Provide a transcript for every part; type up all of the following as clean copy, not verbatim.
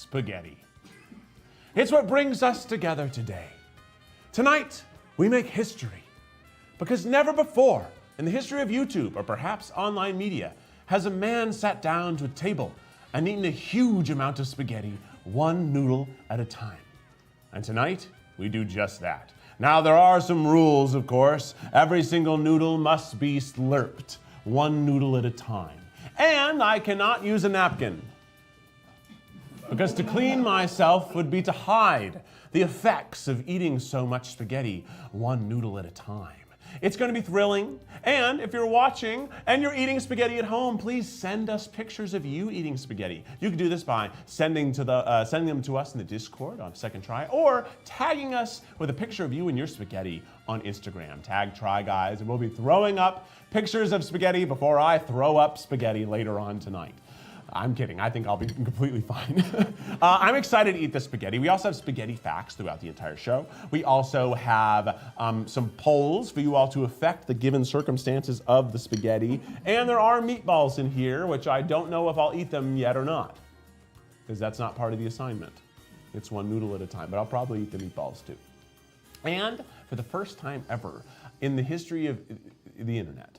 spaghetti. It's what brings us together today. Tonight, we make history because never before in the history of YouTube or perhaps online media has a man sat down to a table and eaten a huge amount of spaghetti, one noodle at a time. And tonight, we do just that. Now, there are some rules, of course. Every single noodle must be slurped, one noodle at a time. And I cannot use a napkin, because to clean myself would be to hide the effects of eating so much spaghetti, one noodle at a time. It's going to be thrilling, and if you're watching and you're eating spaghetti at home, please send us pictures of you eating spaghetti. You can do this by sending them to us in the Discord on Second Try, or tagging us with a picture of you and your spaghetti on Instagram. Tag Try Guys, and we'll be throwing up pictures of spaghetti before I throw up spaghetti later on tonight. I'm kidding. I think I'll be completely fine. I'm excited to eat the spaghetti. We also have spaghetti facts throughout the entire show. We also have some polls for you all to affect the given circumstances of the spaghetti. And there are meatballs in here, which I don't know if I'll eat them yet or not, because that's not part of the assignment. It's one noodle at a time, but I'll probably eat the meatballs too. And for the first time ever in the history of the internet,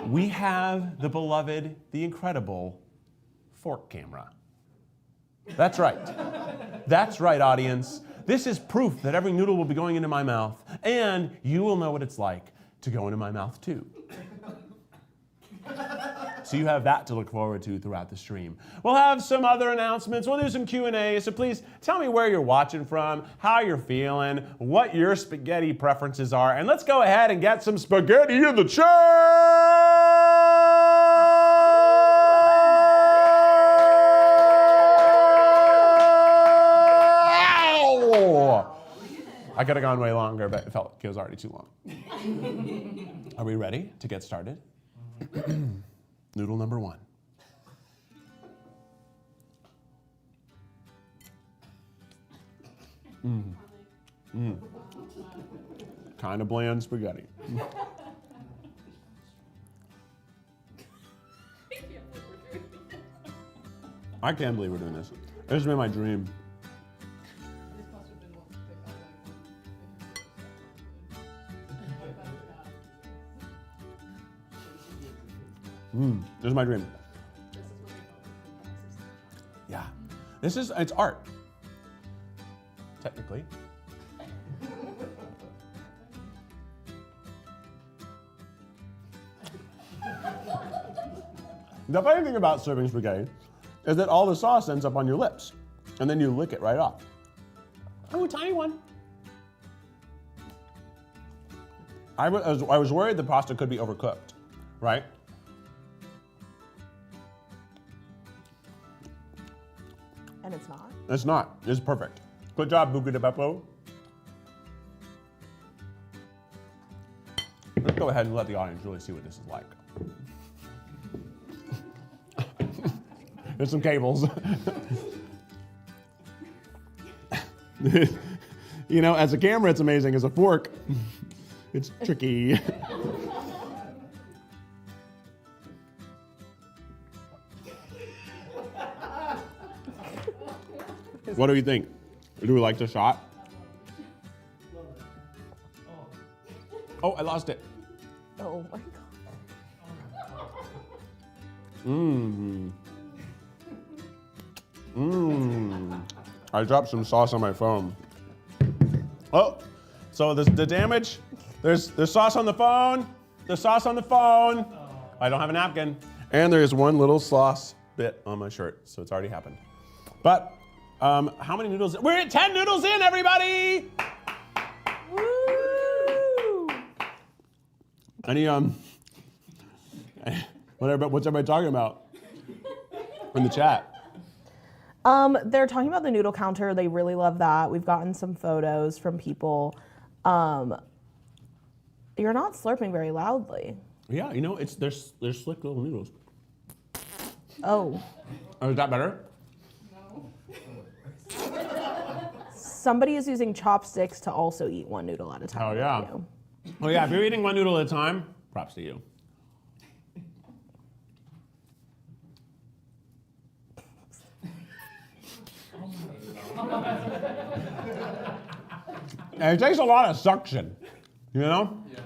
we have the beloved, the incredible fork camera. That's right. That's right, audience. This is proof that every noodle will be going into my mouth, and you will know what it's like to go into my mouth too. So you have that to look forward to throughout the stream. We'll have some other announcements. We'll do some Q&A. So please tell me where you're watching from, how you're feeling, what your spaghetti preferences are. And let's go ahead and get some spaghetti in the chat! I could have gone way longer, but it felt like it was already too long. Are we ready to get started? Noodle number one. Kind of bland spaghetti. I can't believe we're doing this. This has been my dream. This is my dream. Yeah. It's art. Technically. The funny thing about serving spaghetti is that all the sauce ends up on your lips, and then you lick it right off. Oh, a tiny one. I was worried the pasta could be overcooked, right? And it's not? It's not. It's perfect. Good job, Buca Di Beppo. Let's go ahead and let the audience really see what this is like. There's some cables. You know, as a camera, it's amazing. As a fork, it's tricky. What do you think? Do we like the shot? Oh, I lost it. Oh my God. I dropped some sauce on my phone. Oh, so the damage. There's sauce on the phone. There's sauce on the phone. I don't have a napkin. And there's one little sauce bit on my shirt, so it's already happened. But how many noodles? We're at 10 noodles in, everybody! Woo! Any what's everybody talking about in the chat? They're talking about the noodle counter. They really love that. We've gotten some photos from people. You're not slurping very loudly. Yeah, you know, there's slick little noodles. Oh. Oh, is that better? Somebody is using chopsticks to also eat one noodle at a time. Oh, yeah. Oh, yeah, if you're eating one noodle at a time, props to you. And it takes a lot of suction, you know? Yeah.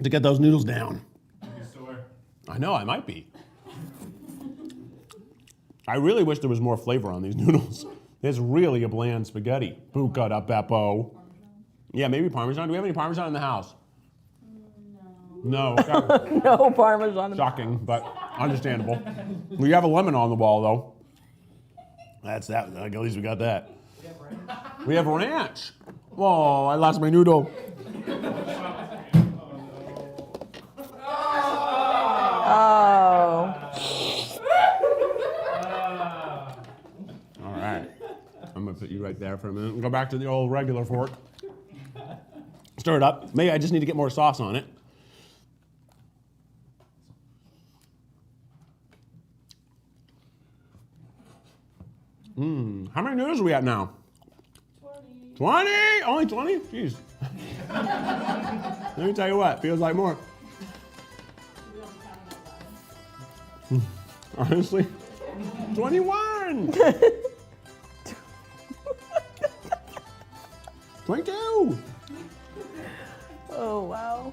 To get those noodles down. You sore? I know, I might be. I really wish there was more flavor on these noodles. It's really a bland spaghetti. Buca di Beppo. Yeah, maybe Parmesan. Do we have any Parmesan in the house? No. No. No Parmesan. Shocking, but understandable. We have a lemon on the wall, though. That's that. At least we got that. We have ranch. Oh, I lost my noodle. Oh. All right. I'm going to put you right there for a minute and go back to the old regular fork. Stir it up. Maybe I just need to get more sauce on it. How many noodles are we at now? 20. 20? Only 20? Jeez. Let me tell you what, feels like more. Honestly, 21. 22. Oh, wow.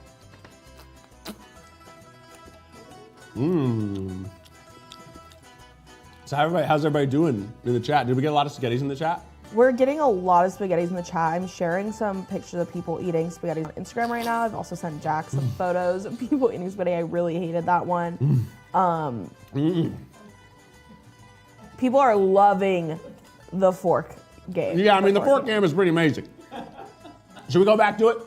So how's everybody doing in the chat? Did we get a lot of spaghettis in the chat? We're getting a lot of spaghettis in the chat. I'm sharing some pictures of people eating spaghetti on Instagram right now. I've also sent Jack some photos of people eating spaghetti. I really hated that one. People are loving the fork game. Yeah, I mean, the fork game is pretty amazing. Should we go back to it?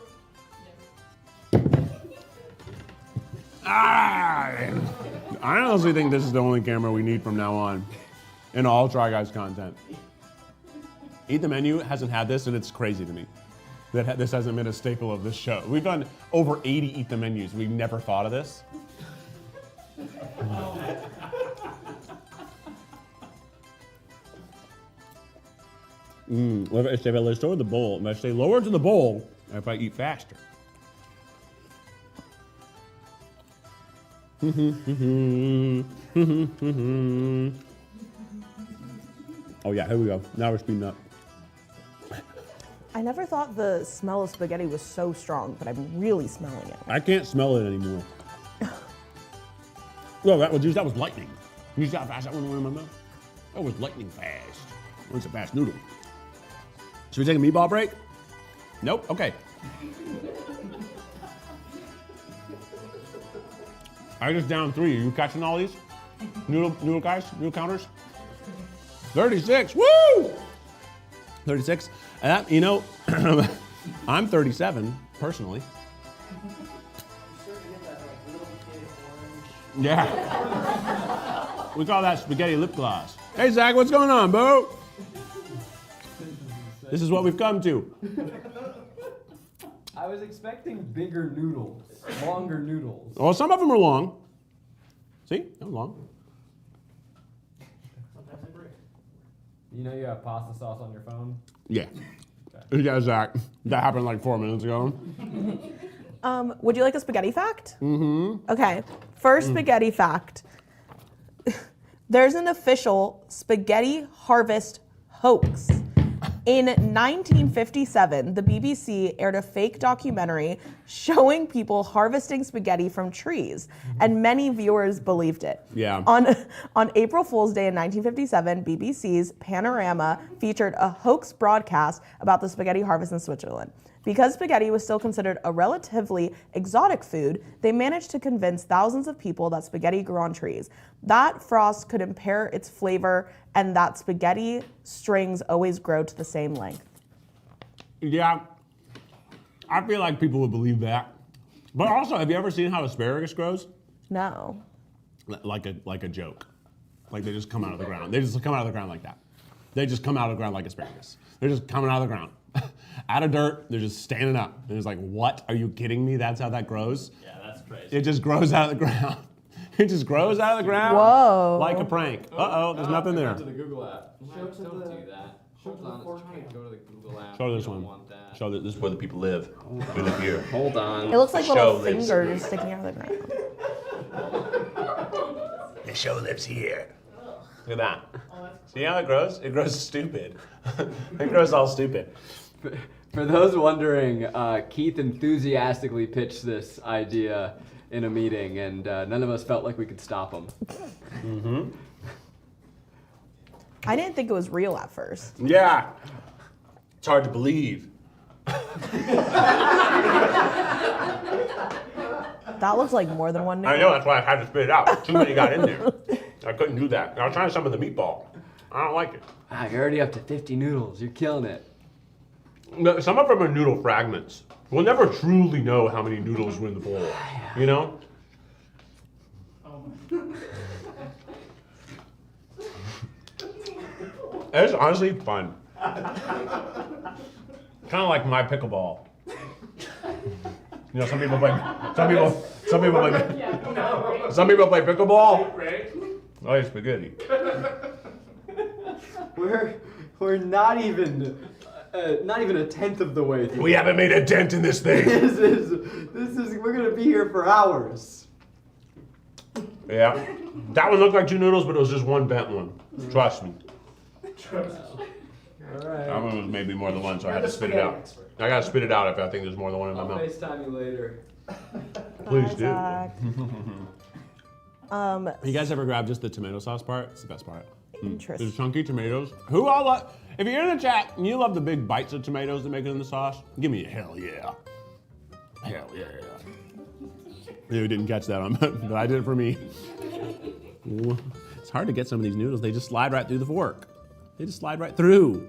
I honestly think this is the only camera we need from now on in all Try Guys content. Eat the Menu hasn't had this, and it's crazy to me that this hasn't been a staple of this show. We've done over 80 Eat the Menus. We've never thought of this. If I lower the bowl, if I stay lower to the bowl, if I eat faster. Oh yeah, here we go. Now we're speeding up. I never thought the smell of spaghetti was so strong, but I'm really smelling it. I can't smell it anymore. No, that was lightning. You see how fast that one went in my mouth? That was lightning fast. That's a fast noodle. Should we take a meatball break? Nope. Okay. I just downed 3. Are you catching all these? Noodle guys? Noodle counters? 36. Woo! 36. And that, you know, I'm 37 personally. Yeah. We call that spaghetti lip gloss. Hey Zach, what's going on, bro? This is what we've come to. I was expecting bigger noodles, longer noodles. Well, some of them are long. See? They're long. You know you have pasta sauce on your phone? Yeah. Yeah, Zach. That happened like 4 minutes ago. Would you like a spaghetti fact? Okay. First spaghetti fact. There's an official spaghetti harvest hoax. In 1957, the BBC aired a fake documentary showing people harvesting spaghetti from trees, and many viewers believed it. Yeah. On April Fool's Day in 1957, BBC's Panorama featured a hoax broadcast about the spaghetti harvest in Switzerland. Because spaghetti was still considered a relatively exotic food, they managed to convince thousands of people that spaghetti grew on trees, that frost could impair its flavor, and that spaghetti strings always grow to the same length. Yeah. I feel like people would believe that. But also, have you ever seen how asparagus grows? No. Like a joke. Like they just come out of the ground. They just come out of the ground like that. They just come out of the ground like asparagus. They're just coming out of the ground. Out of dirt, they're just standing up. And it's like, what? Are you kidding me? That's how that grows? Yeah, that's crazy. It just grows out of the ground. It just grows out of the ground. Whoa. Like a prank. Uh-oh, there's nothing there. To the Google app. Don't do that. Hold on, it's trying to go to the Google app. Show this You don't one. want that. Show this Where the people live. We live here. Hold on. It looks like Show little lives. fingers sticking out of the ground. The show lives here. Look at that. See how it grows? It grows stupid. It grows all stupid. For those wondering, Keith enthusiastically pitched this idea in a meeting, and none of us felt like we could stop him. Mm-hmm. I didn't think it was real at first. Yeah. It's hard to believe. That looks like more than one I noodle. know, that's why I had to spit it out. Too many got in there. I couldn't do that. I was trying some of the meatball. I don't like it. You're already up to 50 noodles. You're killing it. No, some of them are noodle fragments. We'll never truly know how many noodles were in the bowl. You know? It's honestly fun. Kind of like my pickleball. You know, some people play pickleball. Oh, it's spaghetti. We're not even a tenth of the way through. We haven't made a dent in this thing. We're gonna be here for hours. Yeah. That one looked like two noodles, but it was just one bent one. Trust me. All right. That one was maybe more than one, so I had to spit it out. I gotta spit it out if I think there's more than one in my I'll mouth. FaceTime you later. Please do. Zach. You guys ever grab just the tomato sauce part? It's the best part. Interesting. There's chunky tomatoes. Who all love? If you're in the chat and you love the big bites of tomatoes that make it in the sauce, give me a hell yeah. Hell yeah. You didn't catch that on, but I did it for me. It's hard to get some of these noodles. They just slide right through the fork. They just slide right through.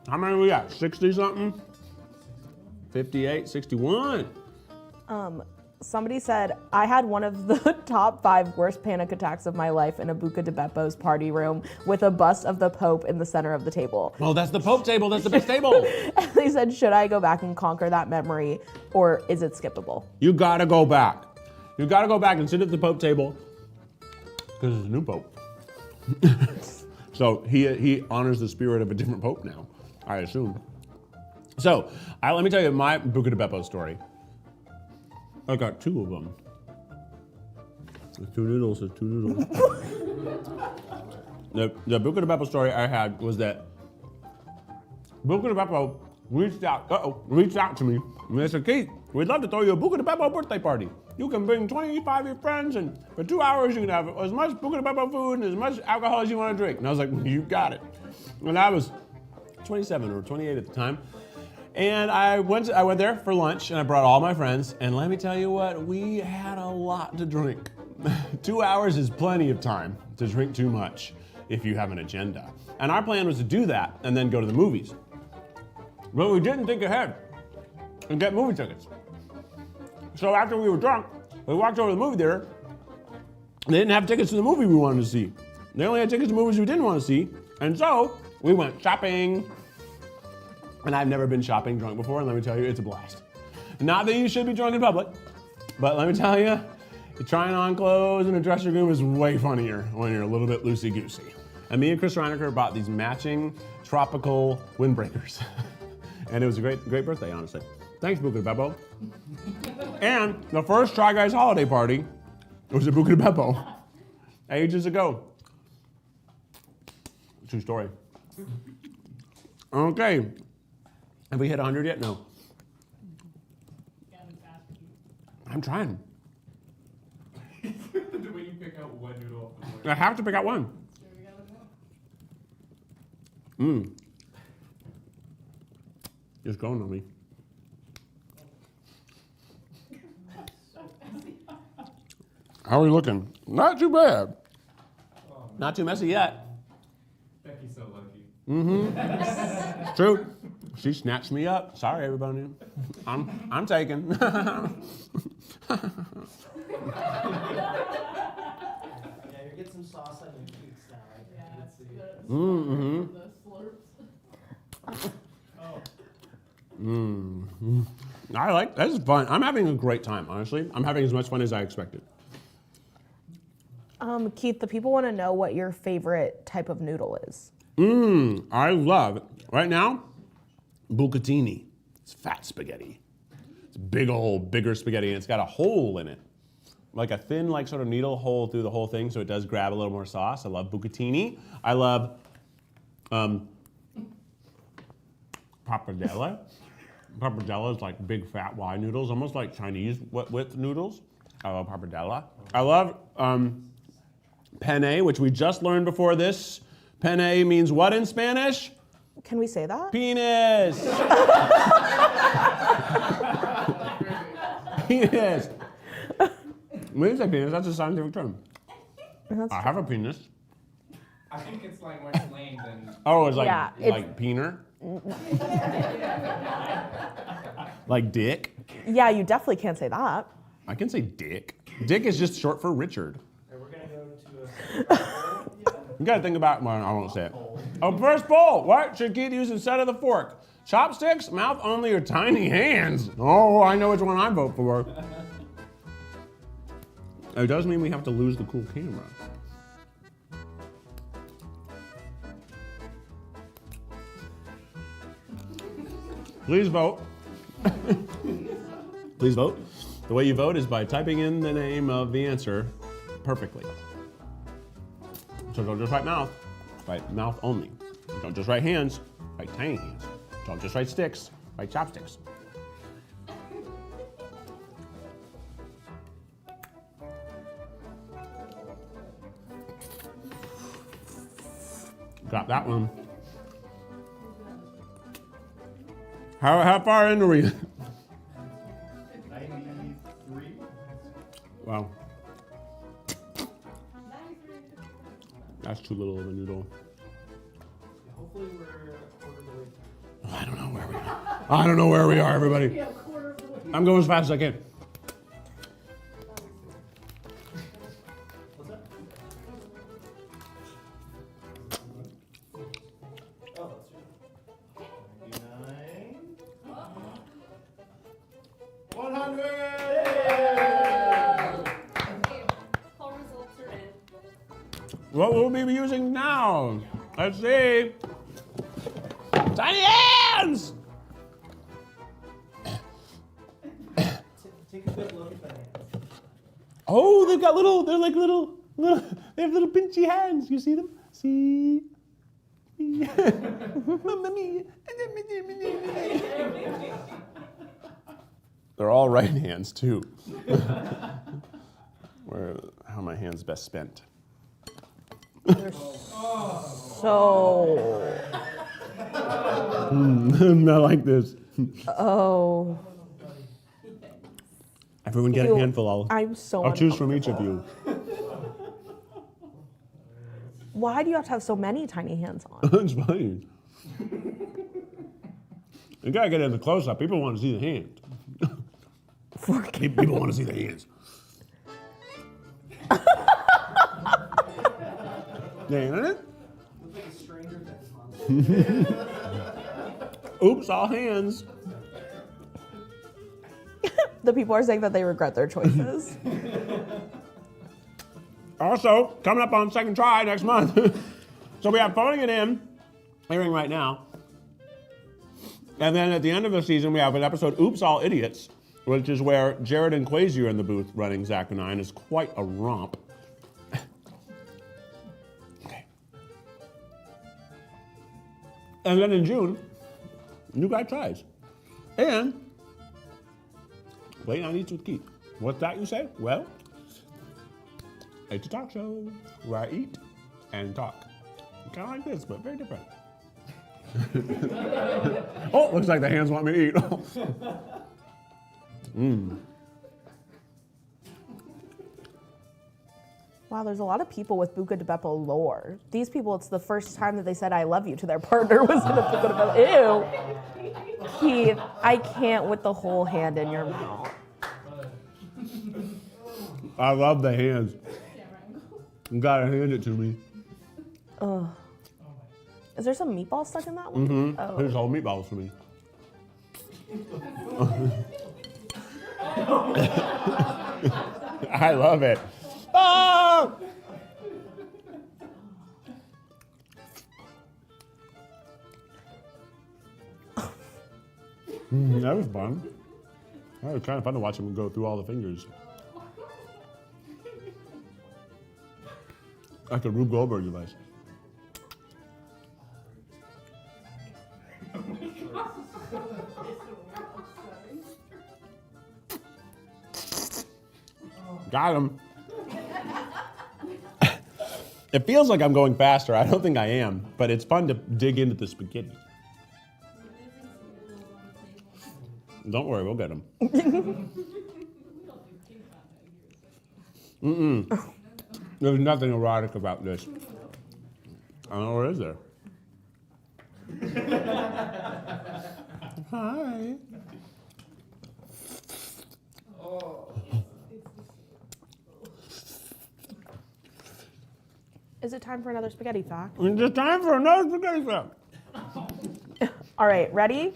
How many we got? 60 something? 58, 61. Somebody said, I had one of the top 5 worst panic attacks of my life in a Buca Di Beppo's party room with a bust of the Pope in the center of the table. Oh, that's the Pope table. That's the best table. And they said, should I go back and conquer that memory, or is it skippable? You gotta go back. You gotta go back and sit at the Pope table because it's a new Pope. So he honors the spirit of a different Pope now, I assume. So let me tell you my Buca Di Beppo story. I got 2 of them. There's 2 noodles. There's 2 noodles. The Buca Di Beppo story I had was that Buca Di Beppo reached out to me and they said, Keith, we'd love to throw you a Buca Di Beppo birthday party. You can bring 25 of your friends, and for 2 hours you can have as much Buca Di Beppo food and as much alcohol as you want to drink. And I was like, you got it. And I was 27 or 28 at the time. And I went there for lunch, and I brought all my friends, and let me tell you what, we had a lot to drink. 2 hours is plenty of time to drink too much if you have an agenda. And our plan was to do that and then go to the movies. But we didn't think ahead and get movie tickets. So after we were drunk, we walked over to the movie theater. They didn't have tickets to the movie we wanted to see. They only had tickets to movies we didn't want to see. And so we went shopping. And I've never been shopping drunk before, and let me tell you, it's a blast. Not that you should be drunk in public, but let me tell you, trying on clothes in a dressing room is way funnier when you're a little bit loosey-goosey. And me and Chris Reinecker bought these matching tropical windbreakers. And it was a great birthday, honestly. Thanks, Buca Di Beppo. And the first Try Guys holiday party was at Buca Di Beppo ages ago. True story. Okay. Have we hit 100 yet? No. I'm trying. The way you pick out one noodle off the board. I have to pick out one. It's growing on me. How are we looking? Not too bad. Not too messy yet. Becky's so lucky. It's true. She snatched me up. Sorry, everybody. I'm taken. Yeah, you get some sauce on your cheeks now, right? Yeah, Let's see. the slurps. I like this is fun. I'm having a great time, honestly. I'm having as much fun as I expected. Keith, the people want to know what your favorite type of noodle is. I love, right now, bucatini. It's fat spaghetti. It's bigger spaghetti, and it's got a hole in it. Like a thin, like sort of needle hole through the whole thing, so it does grab a little more sauce. I love bucatini. I love pappardelle. Pappardelle is like big fat wide noodles, almost like Chinese width noodles. I love pappardelle. I love penne, which we just learned before this. Penne means what in Spanish? Can we say that? Penis. Penis. We didn't say penis, that's a scientific term. I have a penis. I think it's like more slang than. Oh, it's like, Yeah, like peener? Like dick? Yeah, you definitely can't say that. I can say dick. Dick is just short for Richard. Okay, we're gonna go to a. You gotta think about, well, I won't say it. Oh, first bowl. What should Keith use instead of the fork? Chopsticks, mouth only, or tiny hands? Oh, I know which one I vote for. It does mean we have to lose the cool camera. Please vote. Please vote. The way you vote is by typing in the name of the answer perfectly. So don't just write mouth, write mouth only. Don't just write hands, write tiny hands. Don't just write sticks, write chopsticks. Got that one. How far in are we? 93. Wow. That's too little of a noodle. Hopefully we're a quarter of the way through. I don't know where we are. I don't know where we are, everybody. Yeah, a quarter of the way. I'm going as fast as I can. What's that? Oh, that's right. 99. 100! All results are in. What will we be using now? Let's see. Tiny hands! Take a good look at the hands. Oh, they've got they're like little, they have little pinchy hands. You see them? See? Mamma mia. They're all right hands, too. How are my hands best spent? So, Not like this. oh, Everyone get a Ew, handful. I'm so I'll choose from each of you. Why do you have to have so many tiny hands on? It's fine. You gotta get in the close-up. People want to see the hand. People want to see the hands. Dang it. Looks like a stranger Things monster. Oops, all hands. The people are saying that they regret their choices. Also, coming up on second try next month. So we have Phoning It In, airing right now. And then at the end of the season, we have an episode, Oops, All Idiots, which is where Jared and Quasi are in the booth running Zach and I, and it's quite a romp. Okay. And then in June, New Guy Tries. And Late Night Eats with Keith. What's that you say? Well, it's a talk show where I eat and talk. Kind of like this, but very different. Oh, looks like the hands want me to eat. Wow, there's a lot of people with Buca Di Beppo lore. These people, it's the first time that they said I love you to their partner was in a Buca Di Beppo. Ew. Keith, I can't with the whole hand in your mouth. I love the hands. You gotta hand it to me. Ugh. Is there some meatball stuck in that one? Oh. Here's all meatballs for me. I love it. Ah! That was fun. Well, it's kind of fun to watch him go through all the fingers. Like a Rube Goldberg device. Got him. It feels like I'm going faster. I don't think I am, but it's fun to dig into the spaghetti. Don't worry, we'll get them. There's nothing erotic about this. I don't know, or is there? Hi. Is it time for another spaghetti fact? It's time for another spaghetti fact. All right, ready?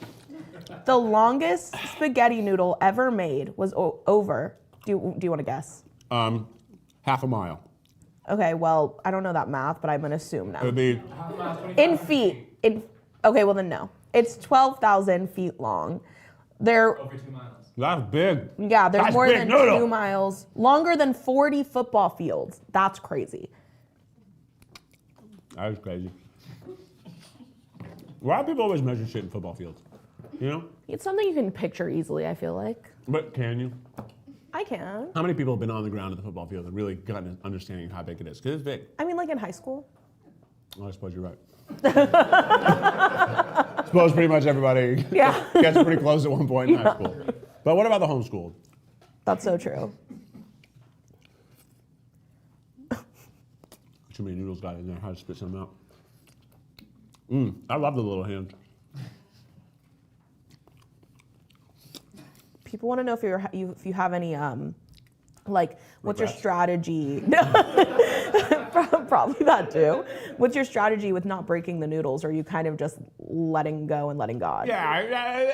The longest spaghetti noodle ever made was over. Do you want to guess? Half a mile. Okay, well, I don't know that math, but I'm gonna assume now. It would be In feet. Okay, well then no. It's 12,000 feet long. They're Over 2 miles. that's big. yeah, there's That's more big than noodle. 2 miles, longer than 40 football fields. That's crazy. That is crazy. Why do people always measure shit in football fields? You know? It's something you can picture easily, I feel like. But can you? I can. How many people have been on the ground at the football field and really gotten an understanding of how big it is? Because it's big. I mean, like in high school. Oh, I suppose you're right. I suppose pretty much everybody Yeah. gets pretty close at one point in high school. But what about the homeschooled? That's so true. Too many noodles got in there. How to spit some out. I love the little hands. People want to know if you have any like what's your Regrets? strategy? Probably that too. What's your strategy with not breaking the noodles? Or are you kind of just letting go and letting God? Yeah,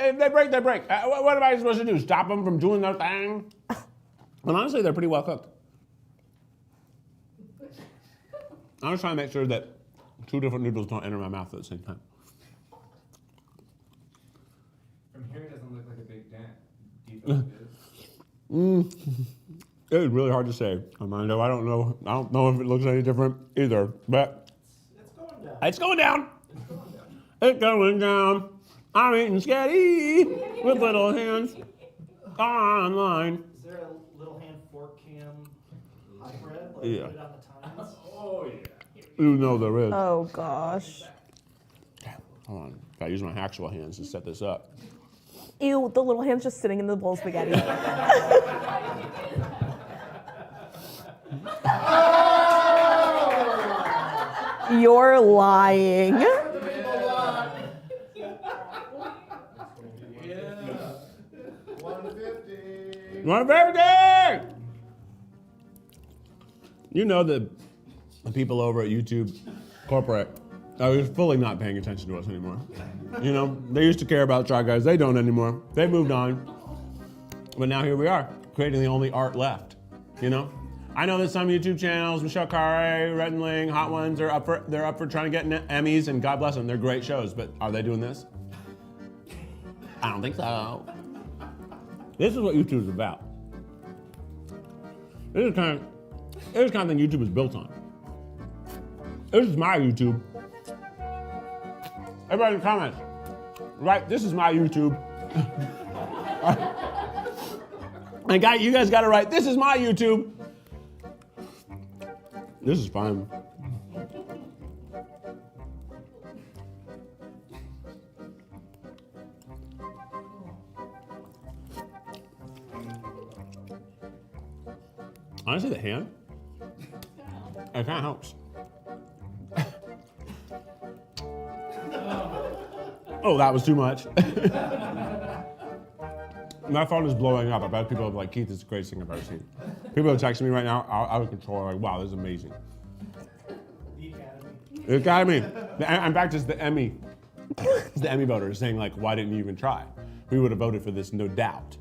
if they break, they break. What am I supposed to do? Stop them from doing their thing? And honestly, they're pretty well cooked. I'm just trying to make sure that 2 different noodles don't enter my mouth at the same time. From here, it doesn't look like a big dent. Do you think it is? It is really hard to say, Armando. I don't know if it looks any different either, but It's going down. it's going down. It's going down. I'm eating spaghetti with little hands online. Is there a little hand fork cam hybrid? Like Yeah. put it on the times? Oh, yeah. You know there is. Oh gosh. Hold on. Gotta use my actual hands to set this up. Ew, the little hand's just sitting in the bowl of spaghetti. You're lying. Yeah. 150. My birthday! You know the people over at YouTube corporate are just fully not paying attention to us anymore. You know, they used to care about Try Guys. They don't anymore. They moved on. But now here we are, creating the only art left. You know? I know that some YouTube channels, Michelle Carre, Red and Ling, Hot Ones, they're up for trying to get Emmys, and God bless them, they're great shows. But are they doing this? I don't think so. This is what YouTube is about. This is kind of thing YouTube is built on. This is my YouTube. Everybody in the comments, right? This is my YouTube. And you guys got to write, this is my YouTube. This is fine. Honestly, the hand, it kind of helps. Oh, that was too much. My phone is blowing up. I bet people are like, Keith, this is the greatest thing I've ever seen. People are texting me right now out of control, like, wow, this is amazing. The Academy. The Academy. In fact, it's the Emmy. It's the Emmy voters saying, like, why didn't you even try? We would have voted for this, no doubt.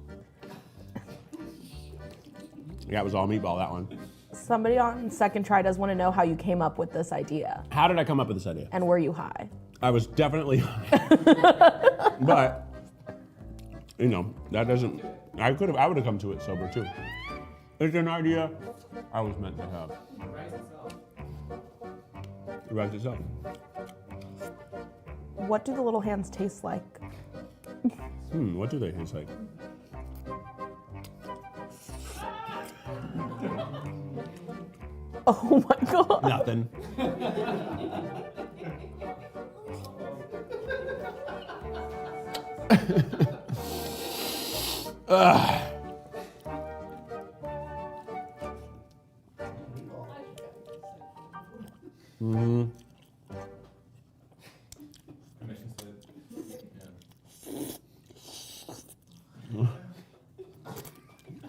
Yeah, it was all meatball, that one. Somebody on Second Try does want to know how you came up with this idea. How did I come up with this idea? And were you high? I was definitely high. But you know, that doesn't, I would have come to it sober too. It's an idea I was meant to have. It writes itself. What do the little hands taste like? What do they taste like? Oh my god. Nothing. Commission said,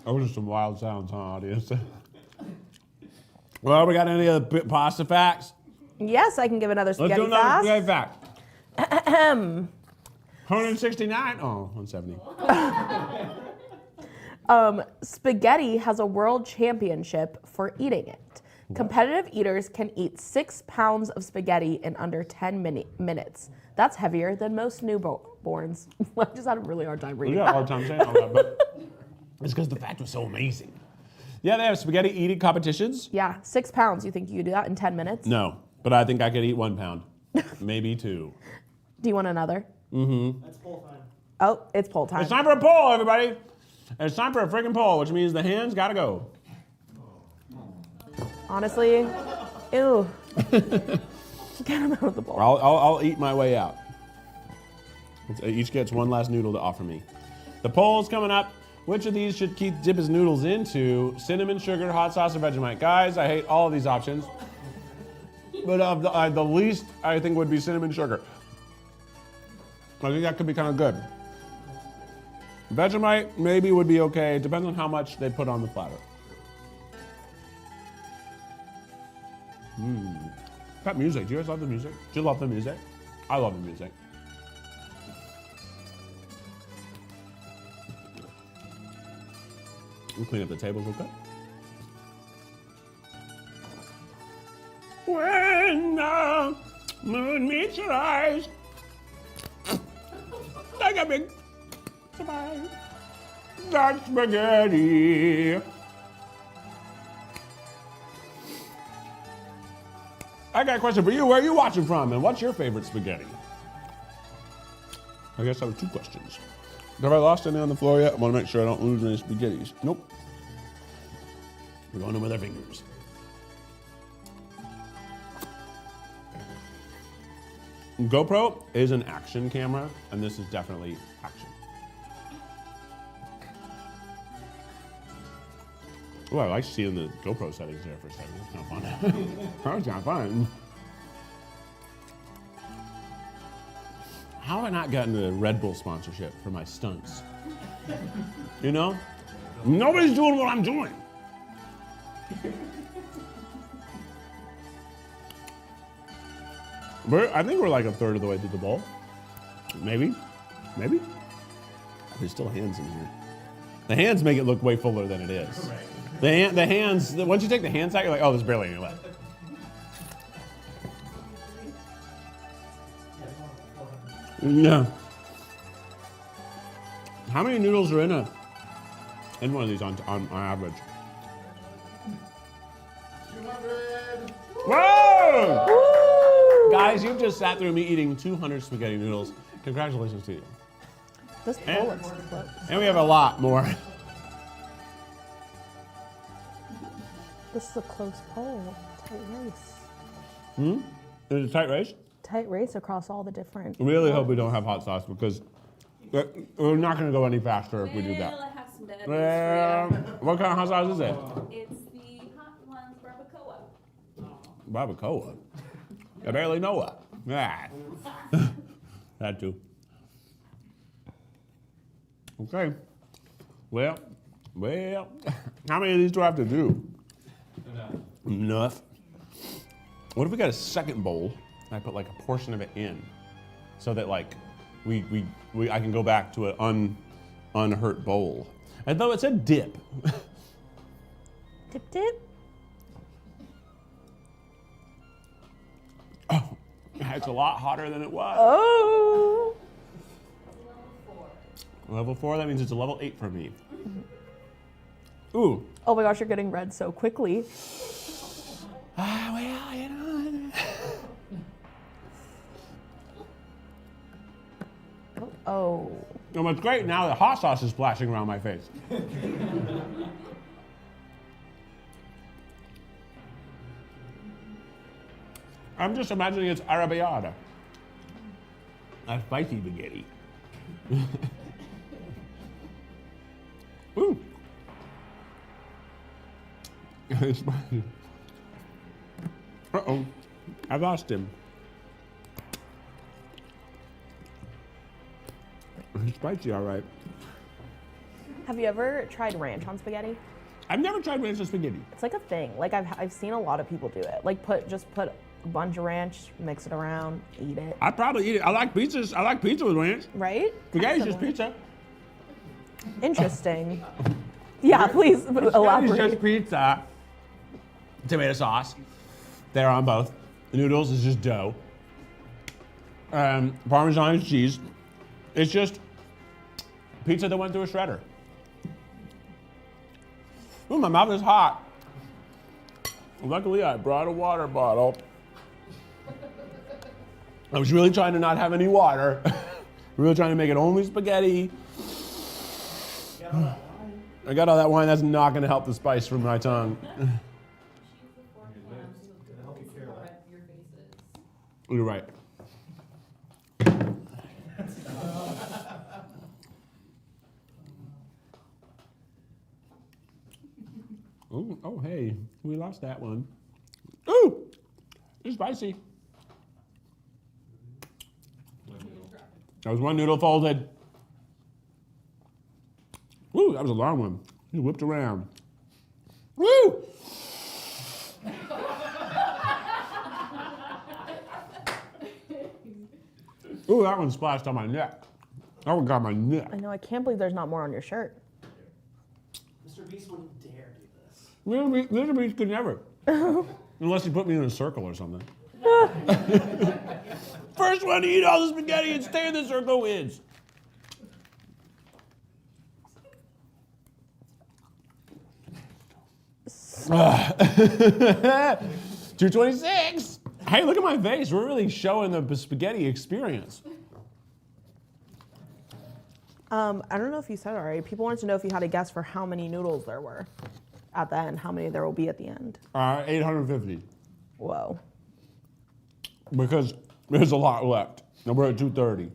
Those are some wild sounds, huh, audience? Well, we got any other pasta facts? Yes, I can give another Let's spaghetti do another fast. spaghetti fact. 169? Oh, 170. Spaghetti has a world championship for eating it. Competitive eaters can eat 6 pounds of spaghetti in under 10 minutes. That's heavier than most newborns. I just had a really hard time We reading got a that. hard time saying all that, but it's because the fact was so amazing. Yeah, they have spaghetti eating competitions. Yeah, 6 pounds. You think you could do that in 10 minutes? No, but I think I could eat 1 pound, maybe 2. Do you want another? That's full time. Oh, it's poll time. It's time for a poll, everybody. It's time for a freaking poll, which means the hands gotta go. Honestly, ew. Get him out of the bowl. I'll eat my way out. Each gets one last noodle to offer me. The poll's coming up. Which of these should Keith dip his noodles into? Cinnamon, sugar, hot sauce, or Vegemite? Guys, I hate all of these options. But the least I think would be cinnamon sugar. I think that could be kind of good. Vegemite maybe would be okay. It depends on how much they put on the platter. That music. Do you guys love the music? Do you love the music? I love the music. We'll clean up the tables real quick. When the moon meets your eyes, like a big surprise, that's spaghetti. I got a question for you. Where are you watching from, and what's your favorite spaghetti? I guess I have 2 questions. Have I lost any on the floor yet? I want to make sure I don't lose any spaghettis. Nope. We're going in with our fingers. GoPro is an action camera, and this is definitely action. Oh, I like seeing the GoPro settings there for a second. It's kind of fun. That was kind of fun. How have I not gotten a Red Bull sponsorship for my stunts? You know? Nobody's doing what I'm doing. I think we're like a third of the way through the bowl. Maybe. Maybe. There's still hands in here. The hands make it look way fuller than it is. The hands, once you take the hands out, you're like, oh, there's barely any left. Yeah. How many noodles are in one of these on average? 200. Whoa! Guys, you've just sat through me eating 200 spaghetti noodles. Congratulations to you. This bowl looks close. And we have a lot more. This is a close poll. Tight race. Is it a tight race? Tight race across all the different. Really hope we don't have hot sauce because we're not going to go any faster if we do Well, that. I have some bad news for What kind of hot sauce is it? you. It's the hot ones barbacoa. Barbacoa. I barely know what. Ah. That too. Okay. Well, how many of these do I have to do? Enough. What if we got a second bowl and I put like a portion of it in, so that like I can go back to an unhurt bowl. And though it said dip. Dip dip. Oh, it's a lot hotter than it was. Oh. Level 4, that means it's a level 8 for me. Ooh. Oh my gosh, you're getting red so quickly. Well, you know. Oh. And what's great now, the hot sauce is splashing around my face. I'm just imagining it's arrabbiata. A spicy spaghetti. Ooh. It's spicy. Uh-oh. I lost him. It's spicy, all right. Have you ever tried ranch on spaghetti? I've never tried ranch on spaghetti. It's like a thing. Like I've seen a lot of people do it. Like just put a bunch of ranch, mix it around, eat it. I'd probably eat it. I like pizzas. I like pizza with ranch. Right? Spaghetti's just Similar. pizza. Interesting. Yeah, please Spaghetti's elaborate. just pizza. Tomato sauce. They're on both. The noodles is just dough. Parmesan is cheese. It's just pizza that went through a shredder. Ooh, my mouth is hot. Luckily, I brought a water bottle. I was really trying to not have any water. Really trying to make it only spaghetti. I got all that wine. That's not going to help the spice from my tongue. You're right. Ooh, oh, hey, we lost that one. Ooh, it's spicy. That was one noodle folded. Ooh, that was a long one. You whipped around. Woo! Ooh, that one splashed on my neck. That one got my neck. I know, I can't believe there's not more on your shirt. Mr. Beast wouldn't dare do this. Little Beast could never. Unless you put me in a circle or something. First one to eat all the spaghetti and stay in the circle wins. $2.26. Hey, look at my face. We're really showing the spaghetti experience. I don't know if you said it already. People wanted to know if you had a guess for how many noodles there were at the end, how many there will be at the end. 850. Whoa. Because there's a lot left. And we're at 230.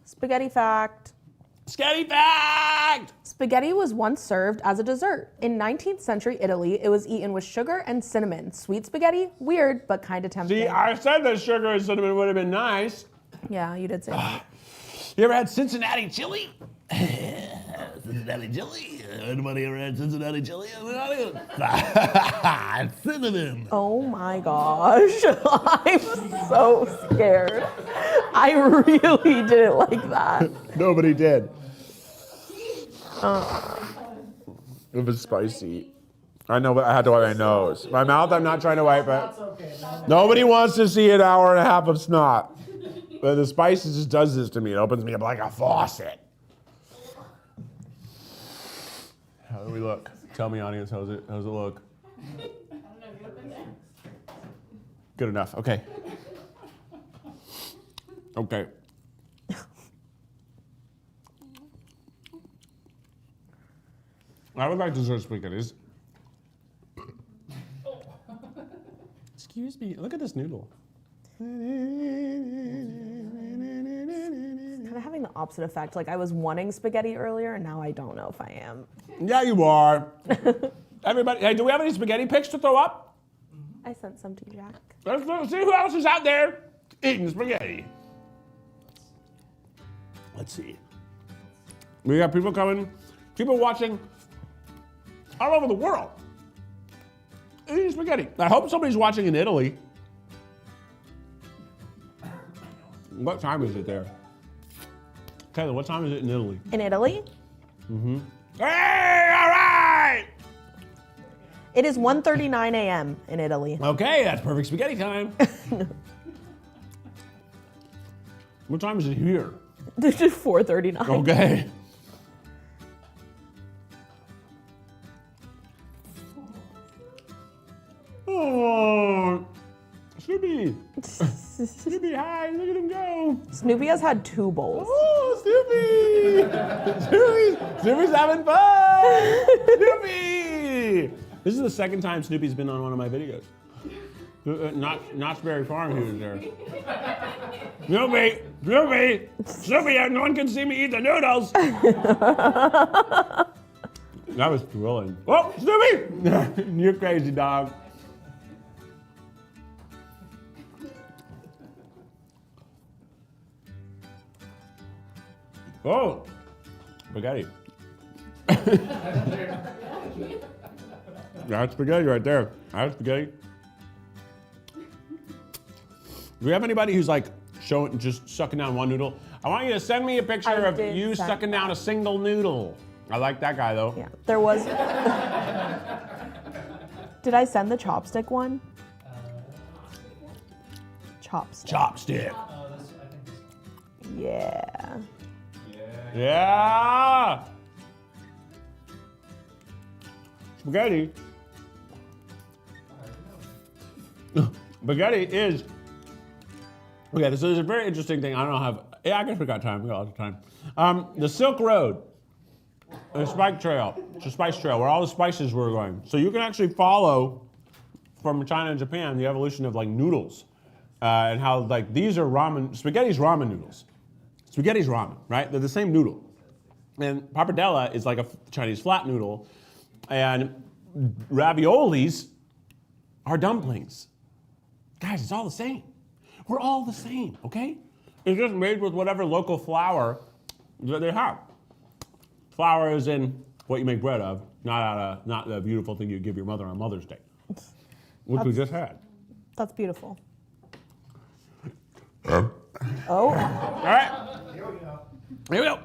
Spaghetti fact. Spaghetti fact! Spaghetti was once served as a dessert. In 19th century Italy, it was eaten with sugar and cinnamon. Sweet spaghetti? Weird, but kind of tempting. See, I said that sugar and cinnamon would have been nice. Yeah, you did say that. You ever had Cincinnati chili? Cincinnati chili? Anybody ever had Cincinnati chili? Cinnamon. Oh my gosh. I'm so scared. I really didn't like that. Nobody did. It was spicy. I know, but I had to wipe my nose. My mouth, I'm not trying to wipe it. That's okay. Nobody wants to see an hour and a half of snot. But the spice just does this to me. It opens me up like a faucet. How do we look? Tell me, audience, how's it look? Good enough. Okay. Okay. I would like dessert spaghettis. Excuse me. Look at this noodle. Kind of having the opposite effect. Like I was wanting spaghetti earlier, and now I don't know if I am. Yeah, you are. Everybody, hey, do we have any spaghetti pics to throw up? I sent some to Jack. Let's see who else is out there eating spaghetti. Let's see. We got people coming, people watching all over the world eating spaghetti. I hope somebody's watching in Italy. What time is it there? Taylor, what time is it in Italy? In Italy? Mm-hmm. Hey, all right! It is 1:39 a.m. in Italy. Okay, that's perfect spaghetti time. What time is it here? It's just 4:39. Okay. Oh, Snoopy. Snoopy, hi, look at him go. Snoopy has had 2 bowls. Oh, Snoopy. Snoopy's having fun. Snoopy. This is the second time Snoopy's been on one of my videos. Knott's Berry Farm, he was there. Snoopy, no one can see me eat the noodles. That was thrilling. Oh, Snoopy! You're crazy, dog. Oh, spaghetti. That's spaghetti right there. That's spaghetti. Do we have anybody who's like just sucking down one noodle? I want you to send me a picture I of did you send sucking down a single noodle. I like that guy though. Yeah, there was. Did I send the chopstick one? Chopstick. Chopstick. Oh, this, I think this one. Yeah. Yeah. Spaghetti. Spaghetti is. Okay, this is a very interesting thing. I don't have. Yeah, I guess we got time. We got lots of time. The Silk Road, the Spice Trail, where all the spices were going. So you can actually follow from China and Japan the evolution of like noodles, and how like these are ramen. Spaghetti's ramen noodles. Spaghetti's ramen, right? They're the same noodle. And pappardelle is like a Chinese flat noodle, and raviolis are dumplings. Guys, it's all the same. We're all the same, okay? It's just made with whatever local flour that they have. Flour is in what you make bread of, not the beautiful thing you give your mother on Mother's Day, which we just had. That's beautiful. Oh. Oh. All right. Here we go. Here we go.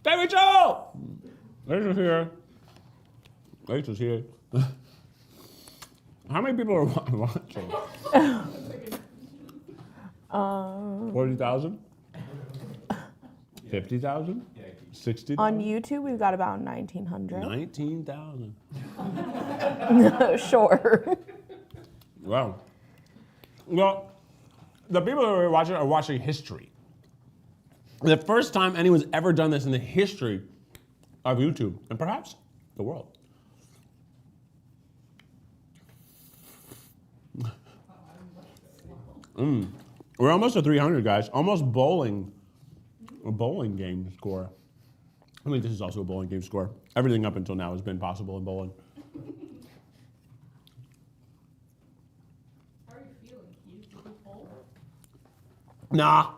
Hey, Rachel! Rachel's here. Rachel's here. How many people are watching? 40,000? 50,000? 60,000? On YouTube, we've got about 1,900. 19,000. Sure. Wow. Well, the people who are watching history. The first time anyone's ever done this in the history of YouTube, and perhaps the world. We're almost at 300, guys. Almost bowling. A bowling game score. I mean, this is also a bowling game score. Everything up until now has been possible in bowling. How are you feeling, Keith? Is it full? Nah.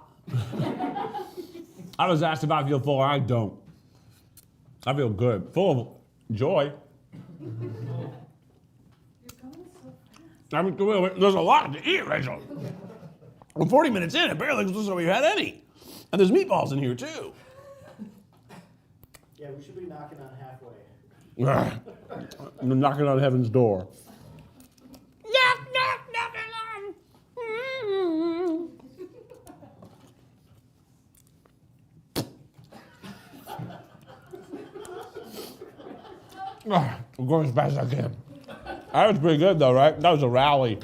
I was asked if I feel full. I don't. I feel good. Full of joy. You're going so fast. I mean, there's a lot to eat, Rachel. We're 40 minutes in, it barely looks like we've had any. And there's meatballs in here, too. Yeah, we should be knocking on halfway. I'm knocking on heaven's door. I'm going as fast as I can. That was pretty good, though, right? That was a rally.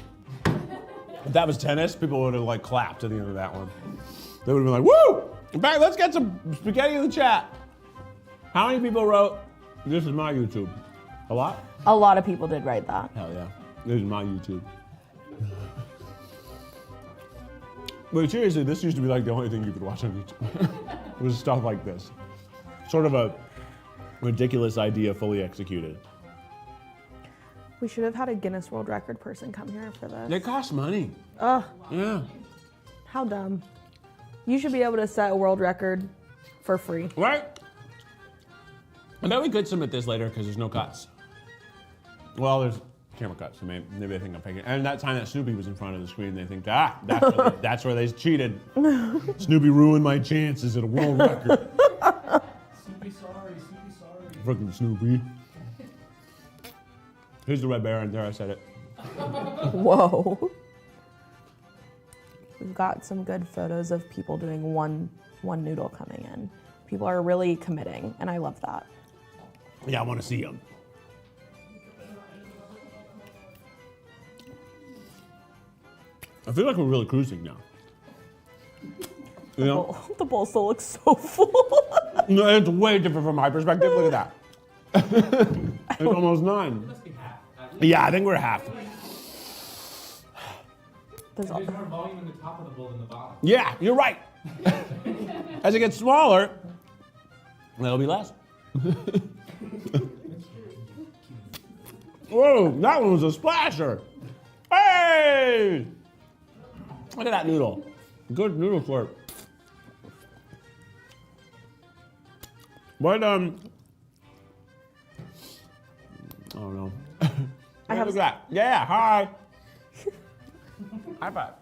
If that was tennis, people would have like clapped at the end of that one. They would have been like, "Woo!" In fact, let's get some spaghetti in the chat. How many people wrote, "This is my YouTube"? A lot? A lot of people did write that. Hell yeah. This is my YouTube. But seriously, this used to be like the only thing you could watch on YouTube. It was stuff like this. Sort of a ridiculous idea fully executed. We should have had a Guinness World Record person come here for They this. cost money. Ugh, Yeah. how dumb. You should be able to set a world record for free. Right? I bet we could submit this later because there's no cuts. Well, there's camera cuts, so maybe they think I'm faking it. And that time that Snoopy was in front of the screen, they think, that's where they cheated. Snoopy ruined my chances at a world record. Snoopy sorry, Snoopy sorry. Frickin' Snoopy. Here's the Red Baron. There, I said it. Whoa. We've got some good photos of people doing one noodle coming in. People are really committing, and I love that. Yeah, I want to see them. I feel like we're really cruising now. You know? Oh, the bowl still looks so full. No, it's way different from my perspective. Look at that. It's almost 9. Must be half. Yeah, I think we're half. There's all- There's more volume in the top of the bowl than the bottom. Yeah, you're right. As it gets smaller, that'll be less. Whoa, that one was a splasher. Hey! Look at that noodle. Good noodle slurp. What, I don't know. I have Look at that. Yeah, hi. High five.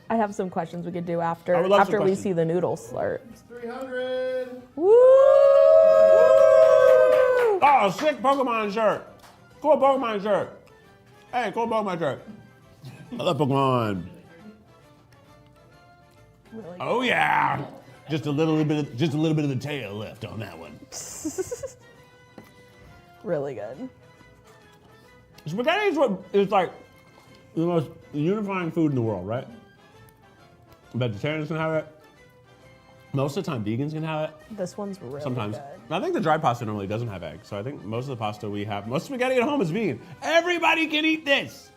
I have some questions we could do I after would love some we questions. see the noodle slurp. 300. Woo! Oh, sick Pokemon shirt. Cool Pokemon shirt. Hey, cool Pokemon shirt. I love Pokemon. Really Oh yeah. Just a little bit of the tail left on that one. Really good. Spaghetti is what is like the most unifying food in the world, right? Vegetarians can have it. Most of the time, vegans can have it. This one's really Sometimes. good. I think the dry pasta normally doesn't have eggs, so I think most of the pasta we have, most spaghetti at home is vegan. Everybody can eat this.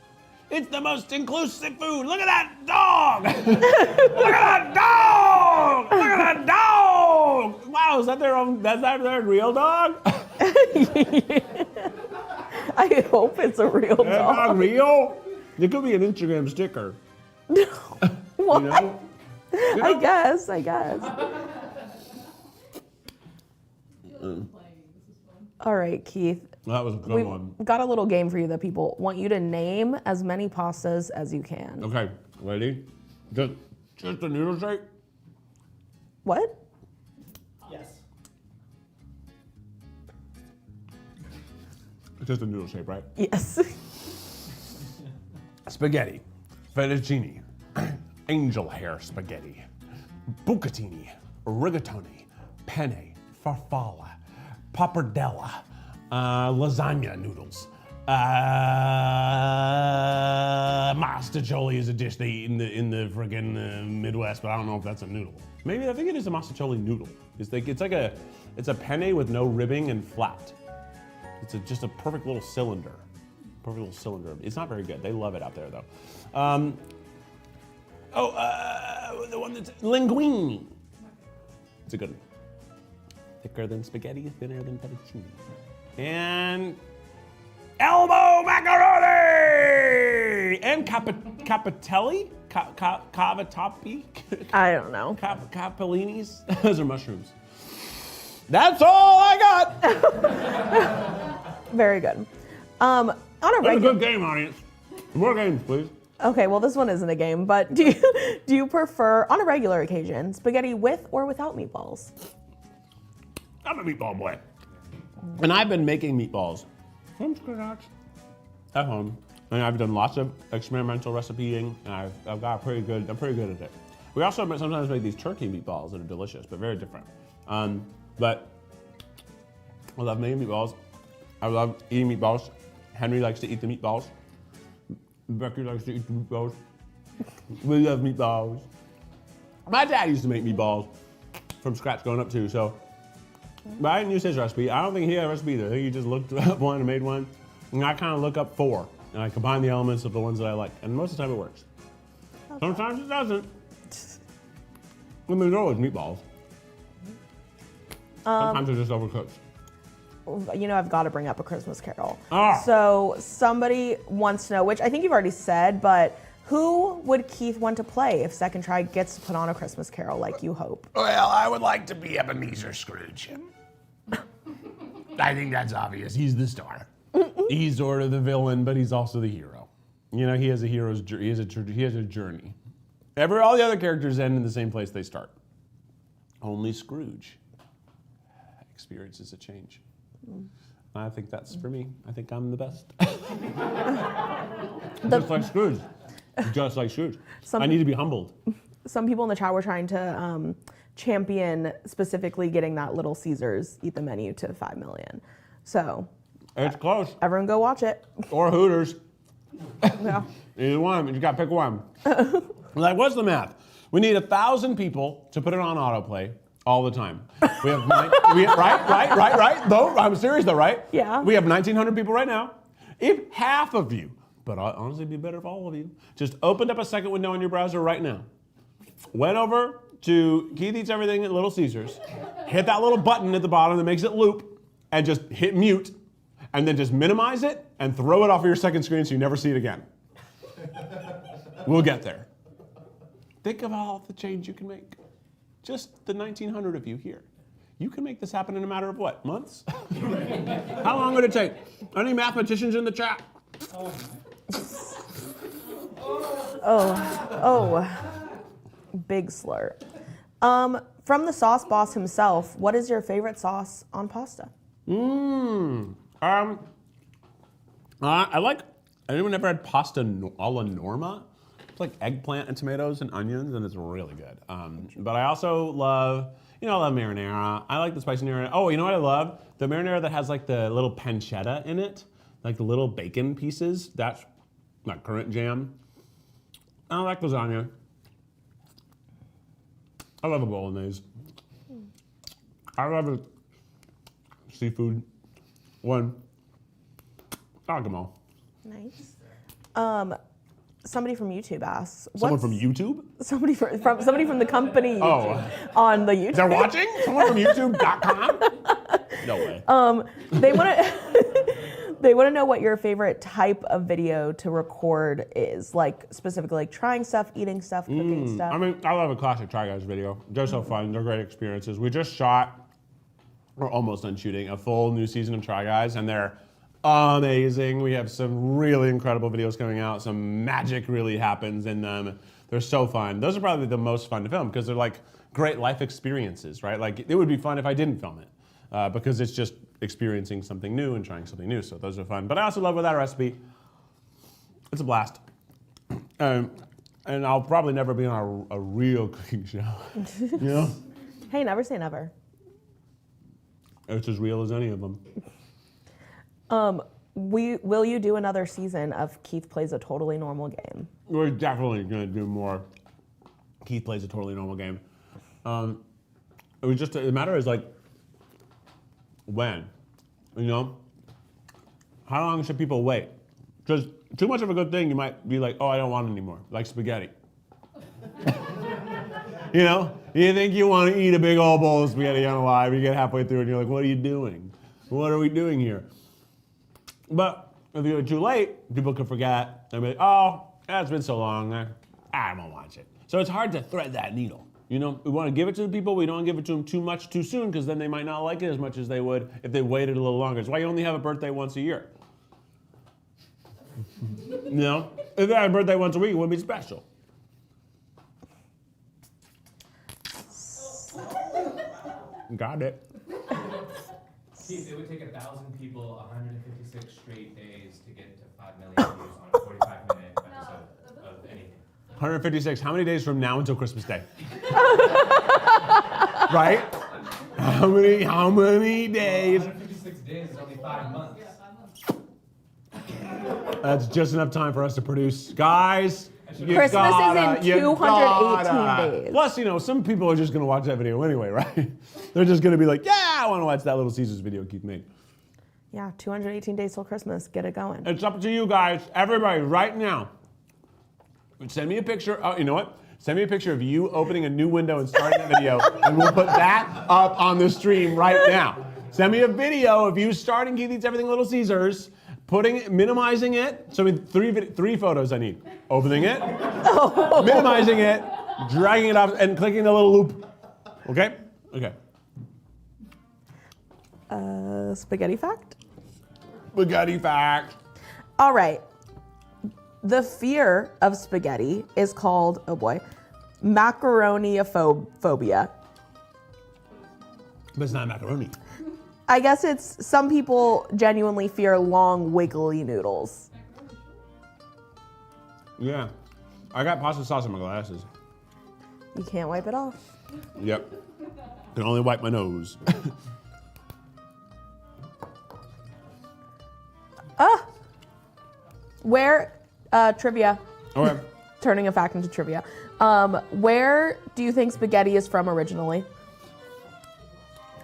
It's the most inclusive food. Look at that dog! Look at that dog! Look at that dog! Wow, is that that's their real dog? I hope it's a real That dog. dog real? It could be an Instagram sticker. What? You know? I guess. All right, Keith. That was a good We've one. got a little game for you that people want you to name as many pastas as you can. Okay, ready? Just a noodle shape? What? Yes. Just a noodle shape, right? Yes. Spaghetti, fettuccine, angel hair spaghetti, bucatini, rigatoni, penne, farfalla, pappardella, lasagna noodles. Mastacholi is a dish they eat in the friggin' Midwest, but I don't know if that's a noodle. Maybe I think it is a mastacholi noodle. It's a penne with no ribbing and flat. It's just a perfect little cylinder. It's not very good. They love it out there though. The one that's linguine. It's a good one. Thicker than spaghetti, thinner than fettuccine. And elbow macaroni! And capitelli? Cavatappi? I don't know. Capellinis? Those are mushrooms. That's all I got! Very good. On a That's a regular. good game, audience. More games, please. Okay, well, this one isn't a game, but do you prefer, on a regular occasion, spaghetti with or without meatballs? I'm a meatball boy. And I've been making meatballs from scratch at home. And I've done lots of experimental recipeing, and I'm pretty good at it. We also sometimes make these turkey meatballs that are delicious, but very different. But I love making meatballs. I love eating meatballs. Henry likes to eat the meatballs. Becky likes to eat the meatballs. We love meatballs. My dad used to make meatballs from scratch growing up too, so. But I didn't use his recipe. I don't think he had a recipe either. I think he just looked up one and made one. And I kind of look up 4, and I combine the elements of the ones that I like. And most of the time it works. Sometimes it doesn't. I mean, they're always meatballs. Sometimes they're just overcooked. You know, I've got to bring up A Christmas Carol. Ah. So somebody wants to know, which I think you've already said, but who would Keith want to play if Second Try gets to put on A Christmas Carol like you hope? Well, I would like to be Ebenezer Scrooge. I think that's obvious. He's the star. He's sort of the villain, but he's also the hero. You know, he has a hero's journey. He has a journey. All the other characters end in the same place they start. Only Scrooge experiences a change. I think that's for me. I think I'm the best. Just like Scrooge. Just like Scrooge. Some- I need to be humbled. Some people in the chat were trying to champion specifically getting that Little Caesars Eat the Menu to 5 million. So It's close. everyone go watch it. Or Hooters. Yeah. Either one. You just gotta pick one. Like, what's the math? We need 1,000 people to put it on autoplay all the time. We have right. Though I'm serious though, right? Yeah. We have 1,900 people right now. If half of you, but honestly, it'd be better if all of you just opened up a second window on your browser right now, went over to Keith Eats Everything at Little Caesars, hit that little button at the bottom that makes it loop, and just hit mute, and then just minimize it and throw it off of your second screen so you never see it again. We'll get there. Think of all the change you can make. Just the 1,900 of you here. You can make this happen in a matter of what, months? How long would it take? Any mathematicians in the chat? Oh, big slur. From the sauce boss himself, what is your favorite sauce on pasta? Anyone ever had pasta alla norma? It's like eggplant and tomatoes and onions, and it's really good. But I also love, I love marinara. I like the spicy marinara. Oh, you know what I love? The marinara that has like the little pancetta in it, like the little bacon pieces. That's my current jam. I like lasagna. I love a bolognese. I love a seafood one. I like them all. Nice. Somebody from YouTube asks. Someone from YouTube? Somebody from the company YouTube Oh. on the YouTube. They're watching? Someone from YouTube.com? No way. They want to they want to know what your favorite type of video to record is, like specifically like trying stuff, eating stuff, cooking stuff. I mean, I love a classic Try Guys video. They're so fun. They're great experiences. We just shot, we're almost done shooting, a full new season of Try Guys, and they're amazing. We have some really incredible videos coming out. Some magic really happens in them. They're so fun. Those are probably the most fun to film because they're like great life experiences, right? Like it would be fun if I didn't film it because it's just experiencing something new and trying something new. So those are fun. But I also love Without a Recipe. It's a blast. And I'll probably never be on a real cooking show. You know? Hey, never say never. It's as real as any of them. Will you do another season of Keith Plays a Totally Normal Game? We're definitely going to do more Keith Plays a Totally Normal Game. It was just, the matter is like, when? How long should people wait? Because too much of a good thing, you might be like, oh, I don't want it anymore, like spaghetti. You think you want to eat a big old bowl of spaghetti on live, you get halfway through and you're like, what are you doing? What are we doing here? But if you do it too late, people could forget. They'll be like, oh, it's been so long. I won't watch it. So it's hard to thread that needle. We want to give it to the people. We don't give it to them too much too soon because then they might not like it as much as they would if they waited a little longer. It's why you only have a birthday once a year. If they had a birthday once a week, it wouldn't be special. Got it. Keith, it would take 1,000 people 156 straight days to get to 5 million views on a 45-minute episode of anything. 156. How many days from now until Christmas Day? Right? How many days? 156 days is only 5 months. That's just enough time for us to produce. Guys, Christmas is in 218 days. Plus, some people are just going to watch that video anyway, right? They're just going to be like, yeah, I want to watch that Little Caesars video Keith made. Yeah, 218 days till Christmas. Get it going. It's up to you guys, everybody, right now. Send me a picture. Oh, you know what? Send me a picture of you opening a new window and starting that video, and we'll put that up on the stream right now. Send me a video of you starting Keith Eats Everything Little Caesars, minimizing it. So three photos I need. Opening it, minimizing it, dragging it up, and clicking the little loop. Okay? Okay. Spaghetti fact? Spaghetti fact. All right. The fear of spaghetti is called, oh boy, macaroniaphobia. But it's not macaroni. I guess it's some people genuinely fear long, wiggly noodles. Yeah. I got pasta sauce in my glasses. You can't wipe it off. Yep. Can only wipe my nose. Where, trivia, Okay. turning a fact into trivia. Where do you think spaghetti is from originally?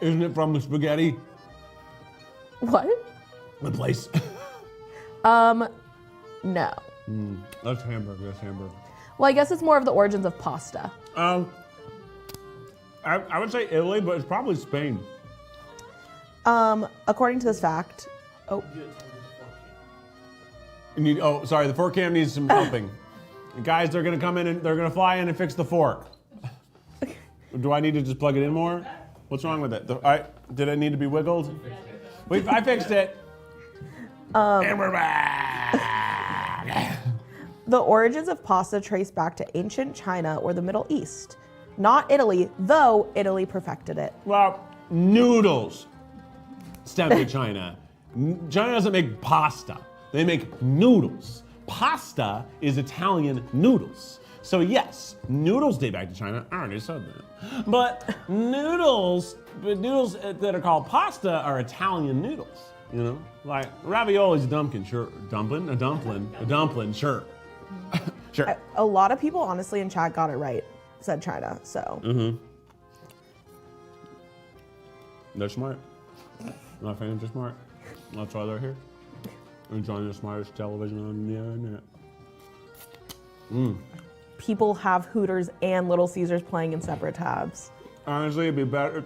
Isn't it from the spaghetti? What? The place. No. That's hamburger. That's hamburger. Well, I guess it's more of the origins of pasta. I would say Italy, but it's probably Spain. According to this fact, Sorry, the fork cam needs some helping. Guys, they're gonna come in and they're gonna fly in and fix the fork. Do I need to just plug it in more? What's wrong with it? Did it need to be wiggled? I fixed it. And we're back. the origins of pasta trace back to ancient China or the Middle East. Not Italy, though Italy perfected it. Well, noodles stem to China. China doesn't make pasta. They make noodles. Pasta is Italian noodles. So yes, noodles date back to China. I already said that. But noodles that are called pasta are Italian noodles. You know, like ravioli's a dumpling, sure. A dumpling, sure. Sure. A lot of people, honestly, in chat got it right. Said China, so. Mm-hmm. They're smart. My fans are smart. That's why they're here. Enjoying the smartest television on the internet. People have Hooters and Little Caesars playing in separate tabs. Honestly, it'd be better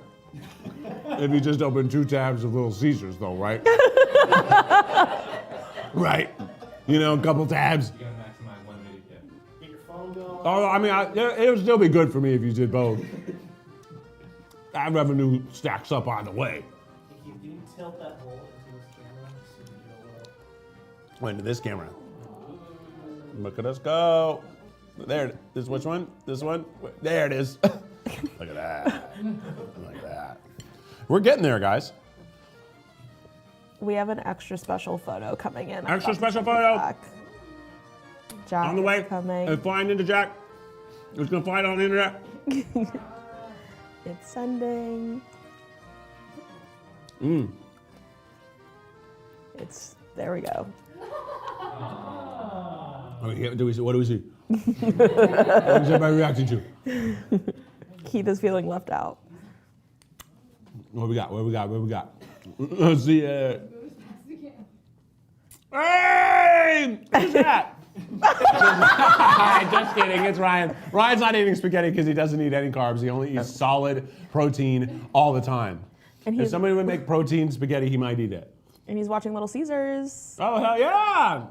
if you just opened 2 tabs of Little Caesars, though, right? Right. You know, a couple tabs. You gotta maximize one video. Get your phone going. Oh, I mean, it would still be good for me if you did both. That revenue stacks up either way. Can you tilt that hole into this camera so you get a little... Went into this camera. Look at us go. There, this which one? This one? There it is. Look at that. Like that. We're getting there, guys. We have an extra special photo coming in. Extra special photo. Jack On the way. is coming. It's flying into Jack. It's gonna fly on the internet. It's sending. There we go. What do we see? What is everybody reacting to? Keith is feeling left out. What we got? Let's see. Hey! Who's that? Just kidding, it's Ryan. Ryan's not eating spaghetti because he doesn't eat any carbs. He only eats solid protein all the time. And If somebody would make protein spaghetti, he might eat it. And he's watching Little Caesars. Oh, hell yeah!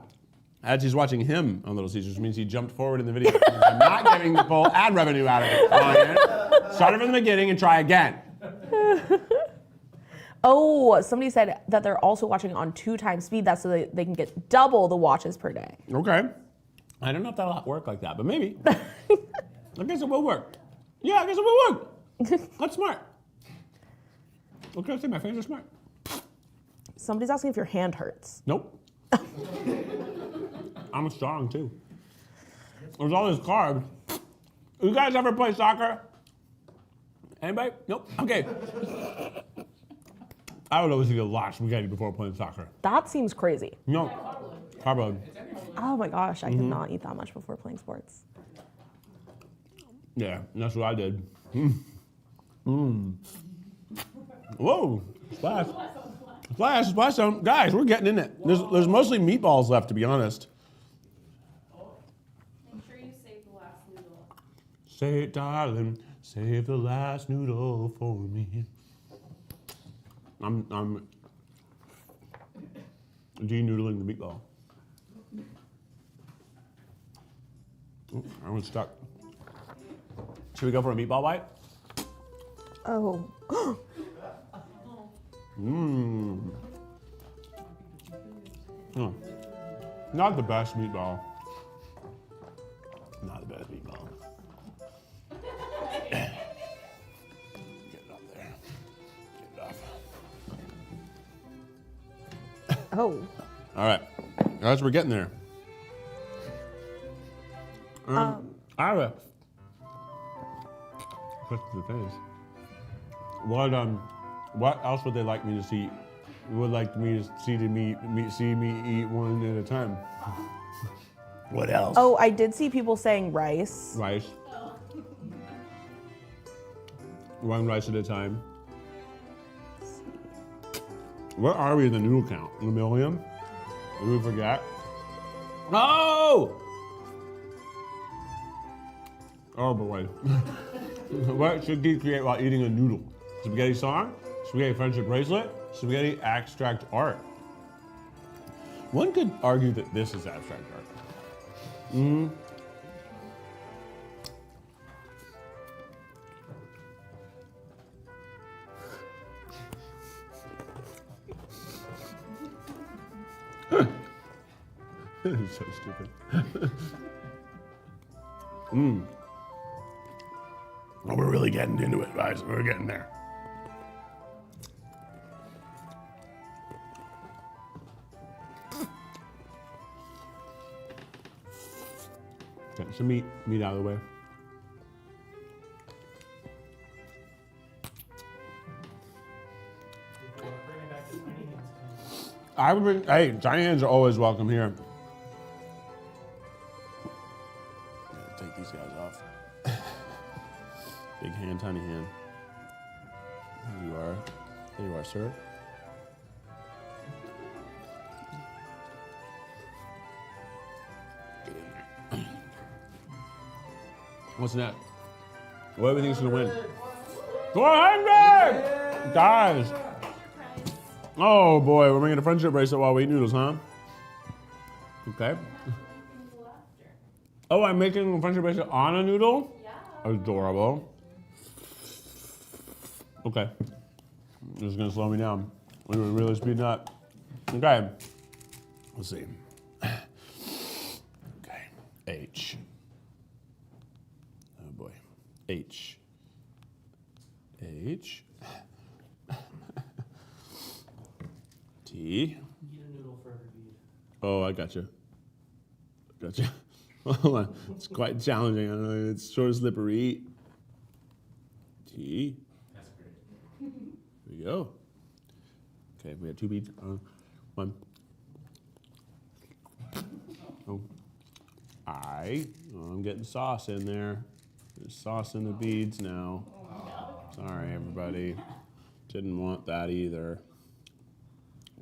As he's watching him on Little Caesars, means he jumped forward in the video. I'm not getting the full ad revenue out of it, Ryan. Start it from the beginning and try again. Oh, somebody said that they're also watching on 2 times speed. That's so they can get double the watches per day. Okay. I don't know if that'll work like that, but maybe. I guess it will work. Yeah, I guess it will work. That's smart. What can I say? My fans are smart. Somebody's asking if your hand hurts. Nope. I'm strong too. There's all this carbs. You guys ever play soccer? Anybody? Nope. Okay. I would always eat a lot of spaghetti before playing soccer. That seems crazy. No. Carb load. Oh my gosh, I could not eat that much before playing sports. Yeah, that's what I did. Whoa, splash. Splash zone. Guys, we're getting in it. There's mostly meatballs left, to be honest. Make sure you save the last noodle. Say it, darling, save the last noodle for me. I'm de-noodling the meatball. I was stuck. Should we go for a meatball bite? Oh. Not the best meatball. Not the best meatball. Get it up there. Get it off. Oh. All right. Guys, we're getting there. have it. Cut to the face. What else would they like me to see? Would like me to see me eat one at a time? What else? Oh, I did see people saying rice. Rice. One rice at a time. Where are we in the noodle count? In a million? Did we forget? No! Oh boy. What should geek create while eating a noodle? Spaghetti song? Spaghetti friendship bracelet? Spaghetti abstract art? One could argue that this is abstract art. Mm-hmm. This is so stupid. Well, we're really getting into it, guys. We're getting there. Okay, so meat out of the way. Bring it back to tiny hands. I would bring, hey, tiny hands are always welcome here. Take these guys off. Big hand, tiny hand. There you are. There you are, sir. Get in there. What's next? What do we think is gonna win? 400! Guys! Oh boy, we're making a friendship bracelet while we eat noodles, huh? Okay. Oh, I'm making a friendship bracelet on a noodle? Yeah. Adorable. Okay. This is gonna slow me down. We were really speeding up. Okay. Let's see. Okay. H. Oh boy. H. H. T. Eat a noodle for every bead. Oh, I gotcha. Gotcha. Hold on. It's quite challenging. I don't know. It's sort of slippery. T. That's great. Here we go. Okay, we have two beads. One. Oh. I. Oh, I'm getting sauce in there. There's sauce in the beads now. Sorry, everybody. Didn't want that either.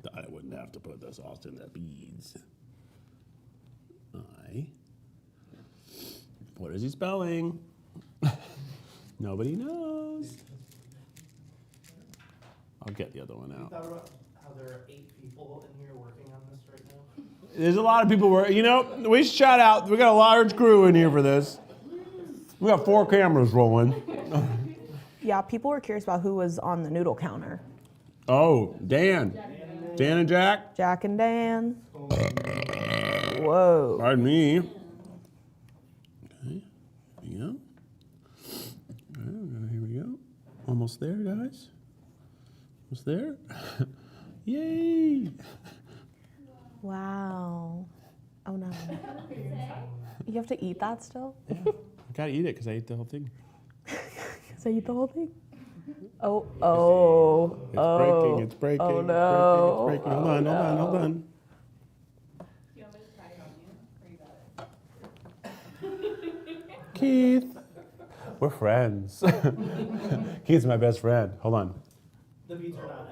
Thought I wouldn't have to put the sauce in the beads. I. What is he spelling? Nobody knows. I'll get the other one You out. thought about how there are 8 people in here working on this right now? There's a lot of people working. You know, we should shout out. We got a large crew in here for this. We got 4 cameras rolling. Yeah, people were curious about who was on the noodle counter. Oh, Dan. Dan and Jack. Jack and Dan. Whoa. Pardon me. Okay. Here we go. All right, here we go. Almost there, guys. Almost there. Yay. Wow. Oh no. You have to eat that still? I gotta eat it because I ate the whole thing. So you eat the whole thing? Oh. It's breaking. It's breaking. Oh it's no. breaking. It's breaking. Hold on. Hold on. Hold on. You want me to try it on you? Or you got it? Keith. We're friends. Keith's my best friend. Hold on. The beads are not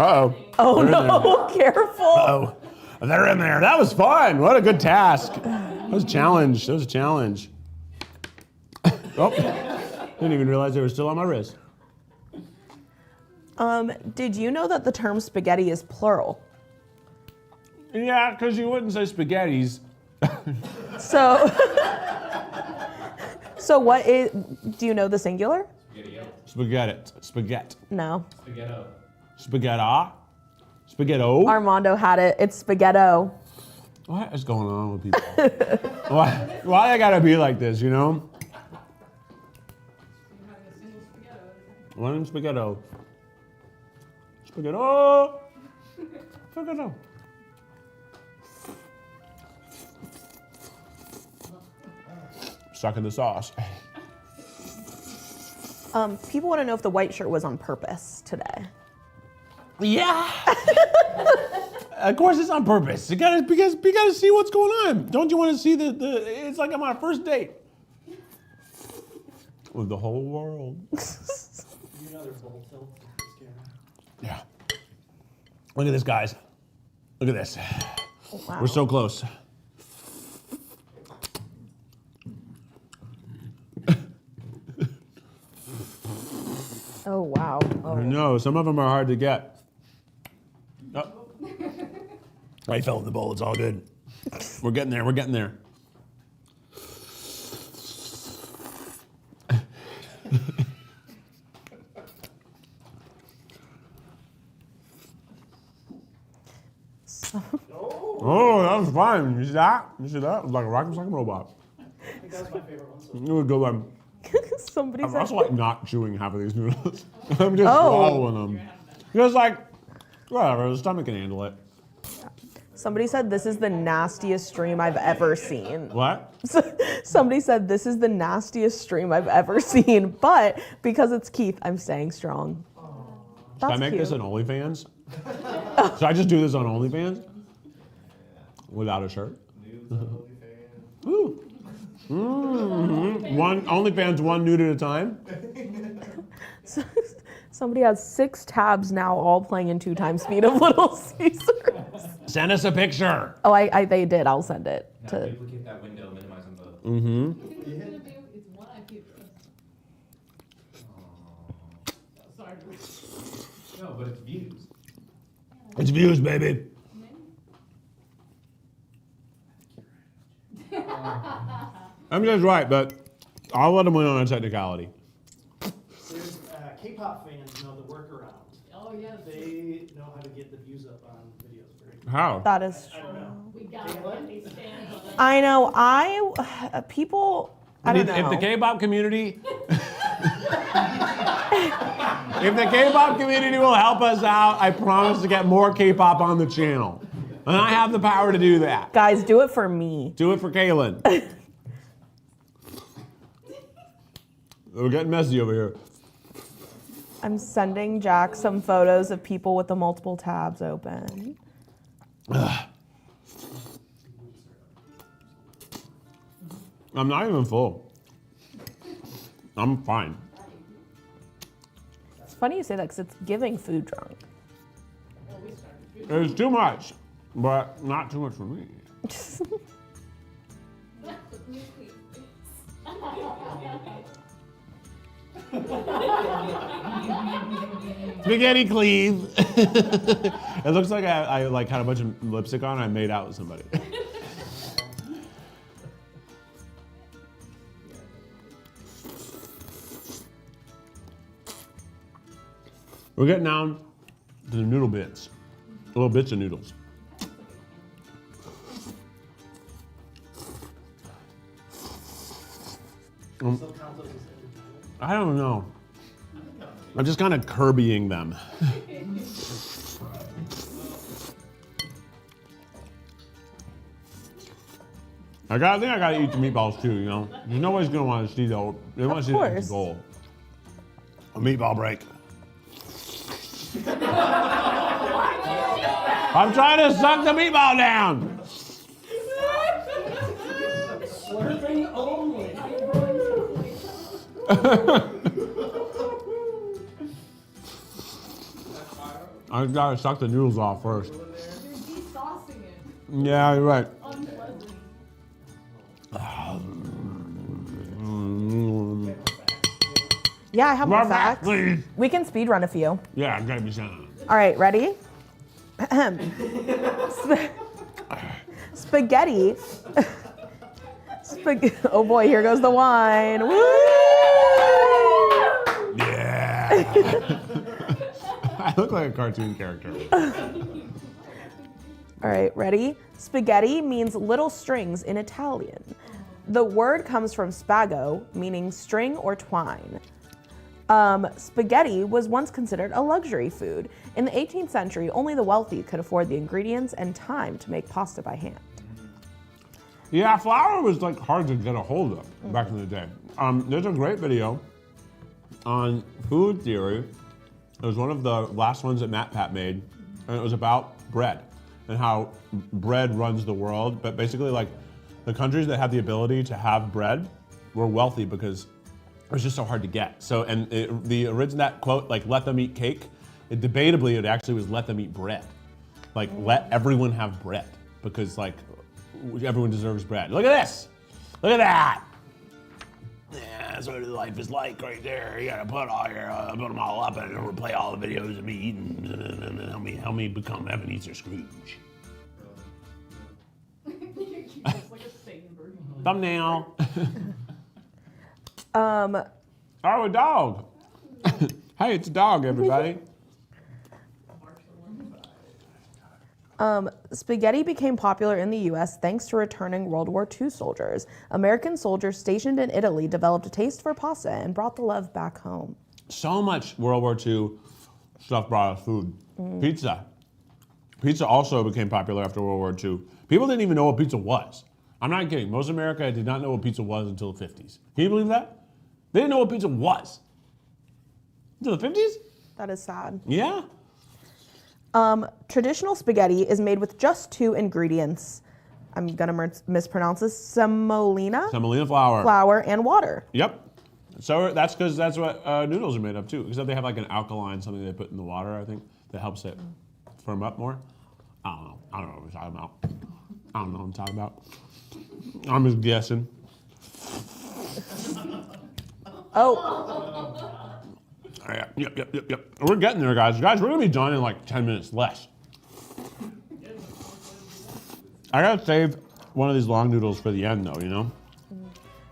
Uh-oh. Oh no, careful. Uh-oh. They're in there. That was fun. What a good task. That was a challenge. That was a challenge. Oh, didn't even realize they were still on my wrist. Did you know that the term spaghetti is plural? Yeah, because you wouldn't say spaghettis. So, so what is, do you know the singular? Spaghetti-o. Spaghetti. No. Spaghetto. Spaghetti. Spaghetto. Armando had it. It's spaghetto. What is going on with people? Why I gotta be like this, you know? One spaghetto. Spaghetto. So good though. Stuck in the sauce. People want to know if the white shirt was on purpose today. Yeah. Of course it's on purpose. You gotta see what's going on. Don't you want to see the it's like I'm on a first date. With the whole world. Another bowl tilt. Yeah. Look at this, guys. Look at this. Oh, wow. We're so close. Oh, wow. I Oh. know, some of them are hard to get. Oh. I fell in the bowl, it's all good. We're getting there, we're getting there. Oh, that was fine. You see that? You see that? It was like a rock and robot. I think that's my favorite one. So It was a good one. Somebody I'm said, also like not chewing half of these noodles. I'm just swallowing them. Because like, whatever, the stomach can handle it. somebody said this is the nastiest stream I've ever seen. What? Somebody said this is the nastiest stream I've ever seen, but because it's Keith, I'm staying strong. Should I make this an OnlyFans? Should I just do this on OnlyFans? Without a shirt? Ooh. Mm-hmm. One OnlyFans, one nude at a time. Somebody has 6 tabs now, all playing in 2 times speed of Little Caesars. Send us a picture. Oh, they did. I'll send it. Now To, duplicate that window, minimize them both. Mm-hmm. It's one I keep. Sorry. No, but it's views. It's views, baby. I'm just right, but I'll let them win on a technicality. there's K-pop fans know the workaround. Oh, yeah. They know how to get the views up on videos. Very How? that is I don't know. We got it. They stand on it. I know. People. I don't know. If the K-pop community, if the K-pop community will help us out, I promise to get more K-pop on the channel, and I have the power to do that. Guys, do it for me. Do it for Kaylin. We're getting messy over here. I'm sending Jack some photos of people with the multiple tabs open. I'm not even full. I'm fine. It's funny you say that because it's giving food drunk. It's too much, but not too much for me. Spaghetti cleave. It looks like I like had a bunch of lipstick on and I made out with somebody. We're getting down to the noodle bits. Little bits of noodles. I don't know. I'm just kind of Kirbying them. I think I gotta eat the meatballs too, you know? There's nobody's gonna want to see the, they want to see the course. goal. A meatball break. I'm trying to suck the meatball down. Slurping only. I gotta suck the noodles off first. You're de-saucing it. Yeah, you're right. Unpleasant. Yeah, I have more Run back, facts. please. We can speed run a few. Yeah, I gotta be sound. All right, ready? Spaghetti. Oh boy, here goes the wine. Woo! Yeah. I look like a cartoon character. All right, ready? Spaghetti means little strings in Italian. The word comes from spago, meaning string or twine. Spaghetti was once considered a luxury food. In the 18th century, only the wealthy could afford the ingredients and time to make pasta by hand. Yeah, flour was like hard to get a hold of back in the day. There's a great video on food theory. It was one of the last ones that MatPat made, and it was about bread and how bread runs the world. But basically, like the countries that had the ability to have bread were wealthy because it was just so hard to get. So, and the original that quote, like "let them eat cake," debatably it actually was "let them eat bread," like let everyone have bread because like everyone deserves bread. Look at this, look at that. Yeah, that's what life is like right there. You gotta put them all up and replay all the videos of me eating and help me become Ebenezer Scrooge. It's like a Satan version. Thumbnail. Oh, a dog. Hey, it's a dog, everybody. Spaghetti became popular in the US thanks to returning World War II soldiers. American soldiers stationed in Italy developed a taste for pasta and brought the love back home. So much World War II stuff brought us food. Pizza. Pizza also became popular after World War II. People didn't even know what pizza was. I'm not kidding. Most of America did not know what pizza was until the 50s. Can you believe that? They didn't know what pizza was. Until the 50s? That is sad. Yeah. Traditional spaghetti is made with just 2 ingredients. I'm gonna mispronounce this. Semolina Semolina flour. flour and water. Yep. So that's because that's what noodles are made of too. Except they have like an alkaline, something they put in the water, I think, that helps it firm up more. I don't know. I don't know what we're talking about. I don't know what I'm talking about. I'm just guessing. Oh, Yep. We're getting there, guys. Guys, we're gonna be done in like 10 minutes less. I gotta save one of these long noodles for the end though, you know?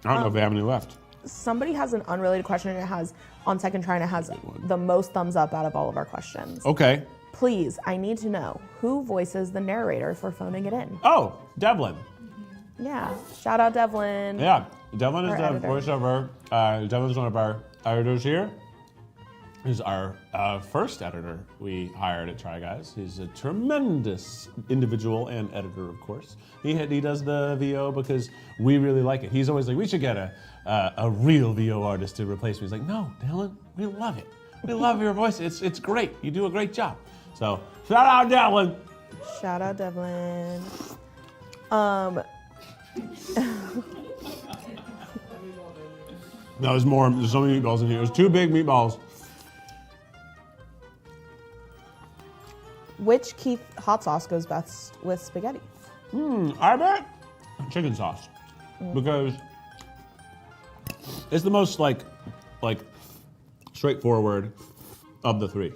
I don't know if we have any left. somebody has an unrelated question and it has, on second try, and it has the most thumbs up out of all of our questions. Okay. Please, I need to know who voices the narrator for Phoning It In. Oh, Devlin. Yeah, shout out Devlin. Yeah, Devlin is Our the editor. voiceover. Devlin's one of our editors here. He's our first editor we hired at Try Guys. He's a tremendous individual and editor, of course. He does the VO because we really like it. He's always like, we should get a real VO artist to replace me. He's like, no, Dylan, we love it. We love your voice. It's great. You do a great job. So shout out Devlin. Shout out Devlin. No, there's more. There's so many meatballs in here. There's 2 big meatballs. Which Keith hot sauce goes best with spaghetti? I bet chicken sauce, because it's the most like straightforward of the 3.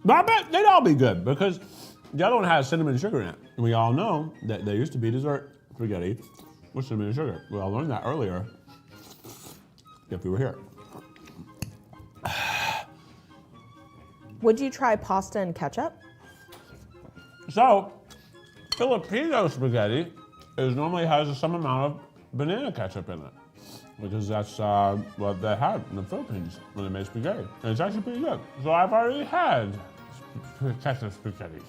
But I bet they'd all be good because the other one has cinnamon and sugar in it. And we all know that there used to be dessert spaghetti with cinnamon and sugar. We all learned that earlier if we were here. Would you try pasta and ketchup? So, Filipino spaghetti normally has some amount of banana ketchup in it because that's what they had in the Philippines when they made spaghetti. And it's actually pretty good. So I've already had ketchup spaghetti.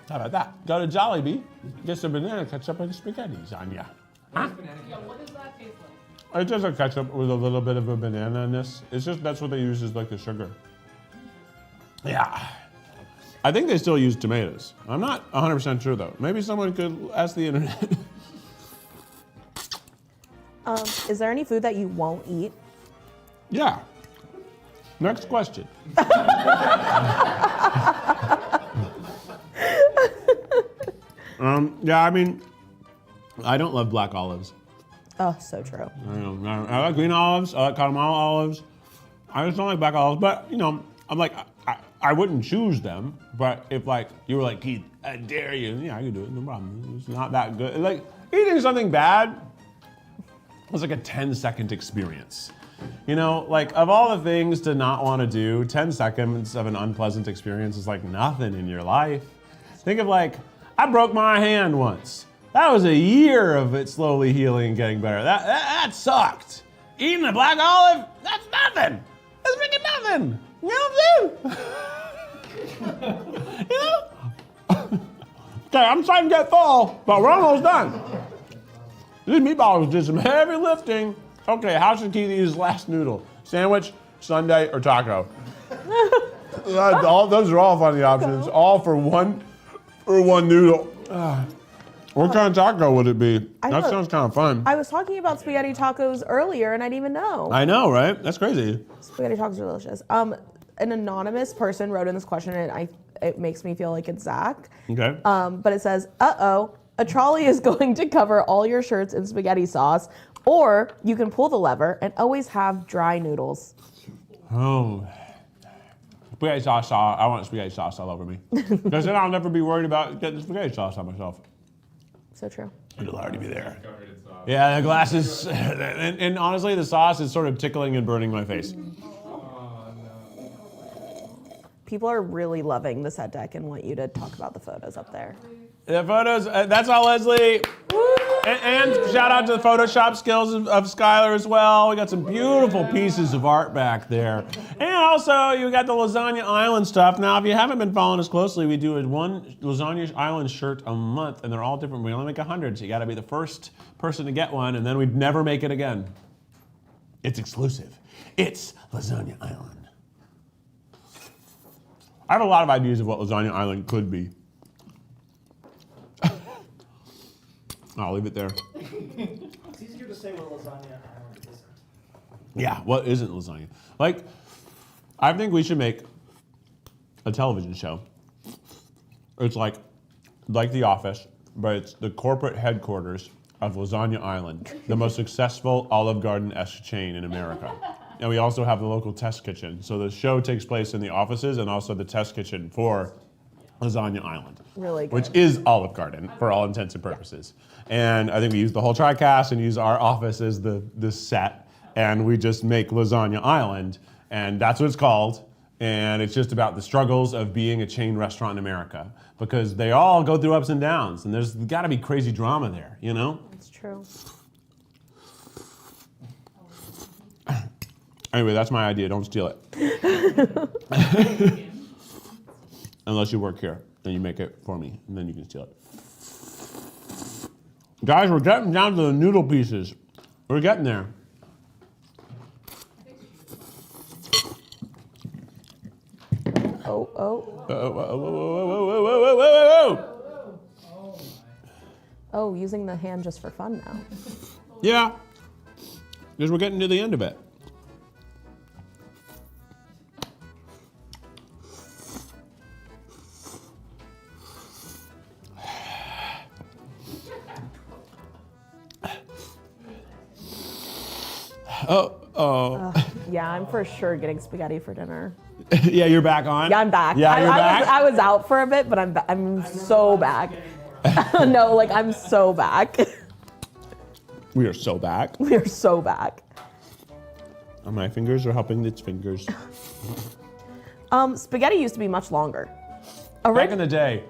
How about that? Go to Jollibee, get some banana ketchup and spaghettis on ya. Huh? Yeah, what does that taste like? It's just a ketchup with a little bit of a banana-ness. It's just, that's what they use as like the sugar. Yeah. I think they still use tomatoes. I'm not 100% sure though. Maybe someone could ask the internet. Is there any food that you won't eat? Yeah. Next question. Yeah, I mean, I don't love black olives. Oh, so true. I like green olives. I like Katamala olives. I just don't like black olives. But you know, I'm like, I wouldn't choose them. But if like you were like, Keith, I dare you, yeah, I could do it. No problem. It's not that good. Like eating something bad was like a 10-second experience. You know, like of all the things to not want to do, 10 seconds of an unpleasant experience is like nothing in your life. Think of like, I broke my hand once. That was a year of it slowly healing and getting better. That sucked. Eating a black olive, that's nothing. That's freaking nothing. You know what I'm saying? You know? Okay, I'm starting to get full, but we're almost done. These meatballs did some heavy lifting. Okay, how should Keith eat his last noodle? Sandwich, sundae, or taco? Those are all funny options. All for one noodle. What kind of taco would it be? That sounds kind of fun. I was talking about spaghetti tacos earlier and I didn't even know. I know, right? That's crazy. Spaghetti tacos are delicious. An anonymous person wrote in this question and it makes me feel like it's Zach. Okay. But it says, a trolley is going to cover all your shirts in spaghetti sauce, or you can pull the lever and always have dry noodles. Oh. Spaghetti sauce. I want spaghetti sauce all over me. Because then I'll never be worried about getting spaghetti sauce on myself. So true. It'll already be there. Yeah, the glasses, and honestly, the sauce is sort of tickling and burning my face. People are really loving the set deck and want you to talk about the photos up there. The photos, that's all Leslie. And shout out to the Photoshop skills of Skylar as well. We got some beautiful pieces of art back there. And also, you got the Lasagna Island stuff. Now, if you haven't been following us closely, we do one Lasagna Island shirt a month, and they're all different. We only make 100, so you got to be the first person to get one, and then we'd never make it again. It's exclusive. It's Lasagna Island. I have a lot of ideas of what Lasagna Island could be. I'll leave it there. It's easier to say what lasagna island isn't. Yeah, what isn't lasagna? Like, I think we should make a television show. It's like The Office, but it's the corporate headquarters of Lasagna Island, the most successful Olive Garden-esque chain in America. And we also have the local test kitchen. So the show takes place in the offices and also the test kitchen for Lasagna Island. Really good. Which is Olive Garden for all intents and purposes. And I think we use the whole TriCast and use our office as the set, and we just make Lasagna Island, and that's what it's called. And it's just about the struggles of being a chain restaurant in America, because they all go through ups and downs, and there's got to be crazy drama there, you know? It's true. Anyway, that's my idea. Don't steal it. Unless you work here, then you make it for me, and then you can steal it. Guys, we're getting down to the noodle pieces. We're getting there. Oh, using the hand just for fun now. Yeah, because we're getting to the end of it. Yeah, I'm for sure getting spaghetti for dinner. Yeah, you're back on? Yeah, I'm back. Yeah, you're back? I was out for a bit, but I'm so back. No, like I'm so back. We are so back. We are so back. My fingers are helping its fingers. Spaghetti used to be much longer. Back in the day.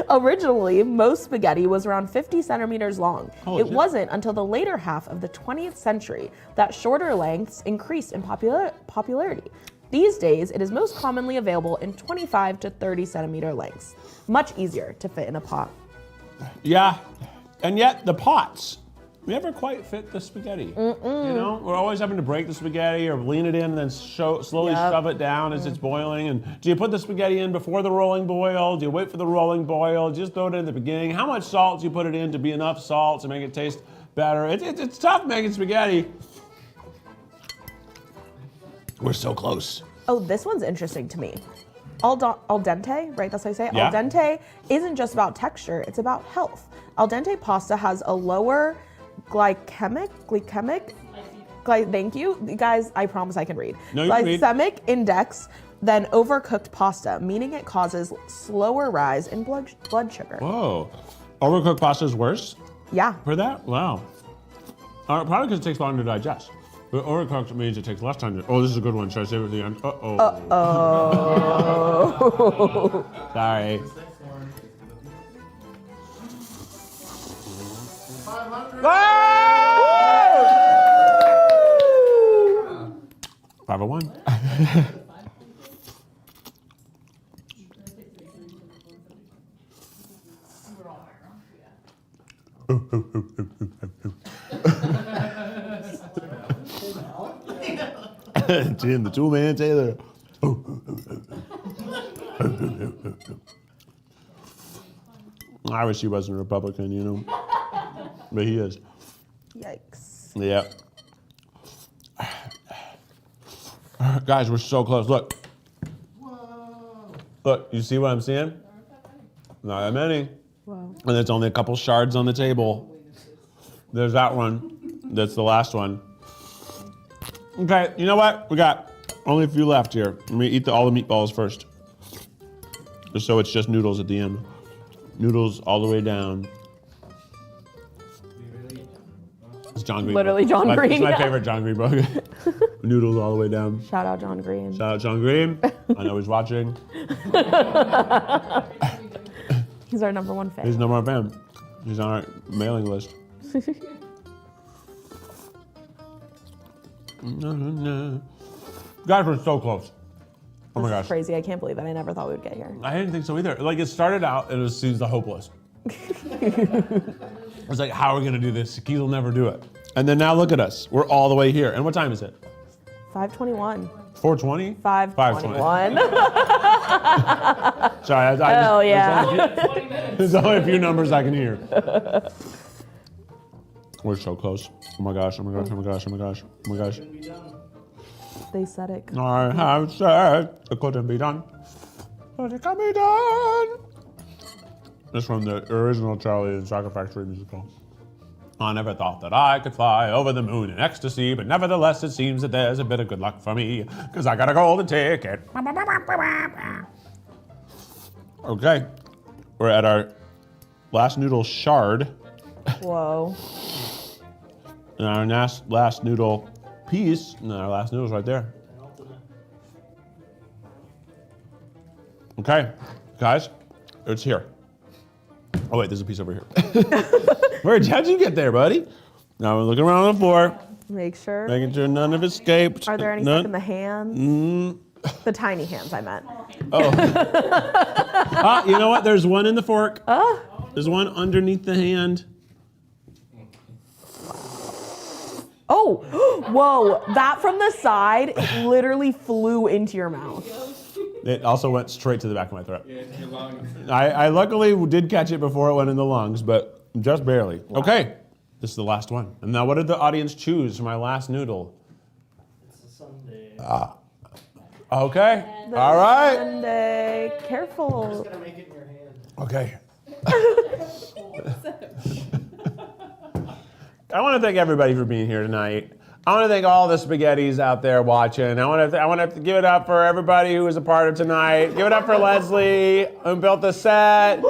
Originally, most spaghetti was around 50 centimeters long. Holy It shit. wasn't until the later half of the 20th century that shorter lengths increased in popularity. These days, it is most commonly available in 25 to 30 centimeter lengths. Much easier to fit in a pot. Yeah, and yet the pots never quite fit the spaghetti. You know, we're always having to break the spaghetti or lean it in and then slowly shove it down as it's boiling. And do you put the spaghetti in before the rolling boil? Do you wait for the rolling boil? Do you just throw it in at the beginning? How much salt do you put it in to be enough salt to make it taste better? It's tough making spaghetti. We're so close. Oh, this one's interesting to me. Al dente, right? That's how you say it? Yeah. Al dente isn't just about texture, it's about health. Al dente pasta has a lower thank you. Guys, I promise I can read. No, you can read. Glycemic index than overcooked pasta, meaning it causes slower rise in blood sugar. Whoa, overcooked pasta is worse Yeah. for that? Wow. Probably because it takes longer to digest. But overcooked means it takes less time to. Oh, this is a good one. Should I save it at the end? Oh. Sorry. 501. Jim, the two-man Taylor. I wish he wasn't a Republican, you know. But he is. Yikes. Yeah. Guys, we're so close. Look. Look, you see what I'm seeing? Not that many. Wow. And there's only a couple shards on the table. There's that one. That's the last one. Okay, you know what? We got only a few left here. Let me eat all the meatballs first. Just so it's just noodles at the end. Noodles all the way down. It's John Green. Literally book. John Green, It's my yeah. favorite John Green book. Noodles all the way down. Shout out John Green. Shout out John Green. I know he's watching. He's our number one fan. He's number one fan. He's on our mailing list. Guys, we're so close. Oh my This is gosh. crazy. I can't believe it. I never thought we would get here. I didn't think so either. Like, it started out and it was the hopeless. I was like, how are we gonna do this? Keith will never do it. And then now look at us. We're all the way here. And what time is it? 521. 4:20? 521. Sorry, Hell yeah. There's only a few numbers I can hear. We're so close. Oh my gosh, oh my gosh, oh my gosh, oh my gosh, oh my gosh. They said it. I have said it couldn't be done, but it can be done. This from the original Charlie and Chocolate Factory musical. I never thought that I could fly over the moon in ecstasy, but nevertheless it seems that there's a bit of good luck for me, because I got a golden ticket. Okay, we're at our last noodle shard, Whoa. and our last noodle piece, and our last noodle's right there. Okay, guys, it's here. Oh wait, there's a piece over here. How'd you get there, buddy? Now we're looking around on the floor, Make sure. making sure none have escaped. Are there any None? stuck in the hands? The tiny hands, I meant. Oh. You know what? There's one in the fork. There's one underneath the hand. Oh, whoa. That from the side, it literally flew into your mouth. It also went straight to the back of my throat. I luckily did catch it before it went in the lungs, but just barely. Okay, this is the last one. And now what did the audience choose for my last noodle? It's a Sunday. Okay, all right. Sunday. Careful. Gonna make it in your hand. Okay. I want to thank everybody for being here tonight. I want to thank all the spaghettis out there watching. I want to give it up for everybody who was a part of tonight. Give it up for Leslie, who built the set.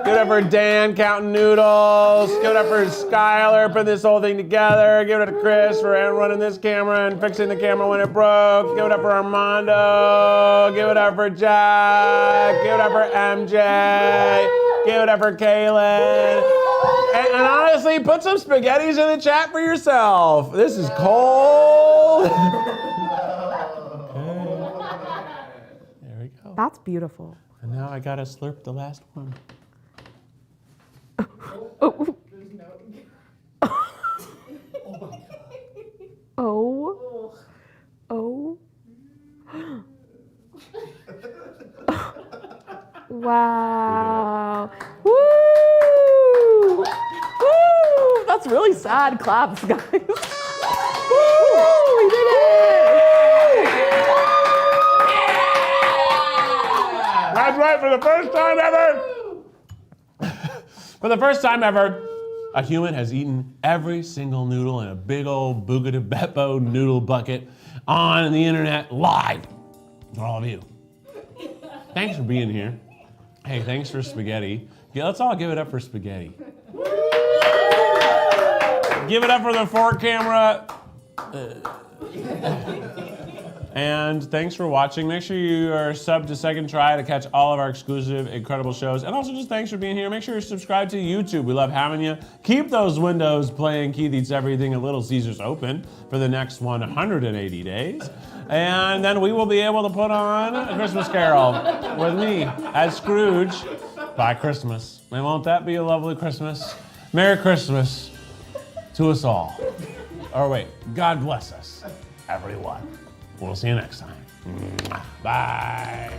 Give it up for Dan counting noodles. Give it up for Skylar putting this whole thing together. Give it up to Chris for running this camera and fixing the camera when it broke. Give it up for Armando. Give it up for Jack. Give it up for MJ. Give it up for Kaylin. And honestly, put some spaghettis in the chat for yourself. This is cold. There we go. That's beautiful. And now I gotta slurp the last one. Oh. Oh. Oh. Wow. Woo! Woo! That's really sad claps, guys. Woo! We did it! That's right, for the first time ever. For the first time ever, a human has eaten every single noodle in a big old Buca Di Beppo noodle bucket on the internet live for all of you. Thanks for being here. Hey, thanks for spaghetti. Yeah, let's all give it up for spaghetti. Give it up for the fork camera. And thanks for watching. Make sure you are subbed to Second Try to catch all of our exclusive, incredible shows. And also just thanks for being here. Make sure you're subscribed to YouTube. We love having you. Keep those windows playing Keith Eats Everything at Little Caesars open for the next 180 days. And then we will be able to put on A Christmas Carol with me as Scrooge by Christmas. And won't that be a lovely Christmas? Merry Christmas to us all. Or wait, God bless us, everyone. We'll see you next time. Bye.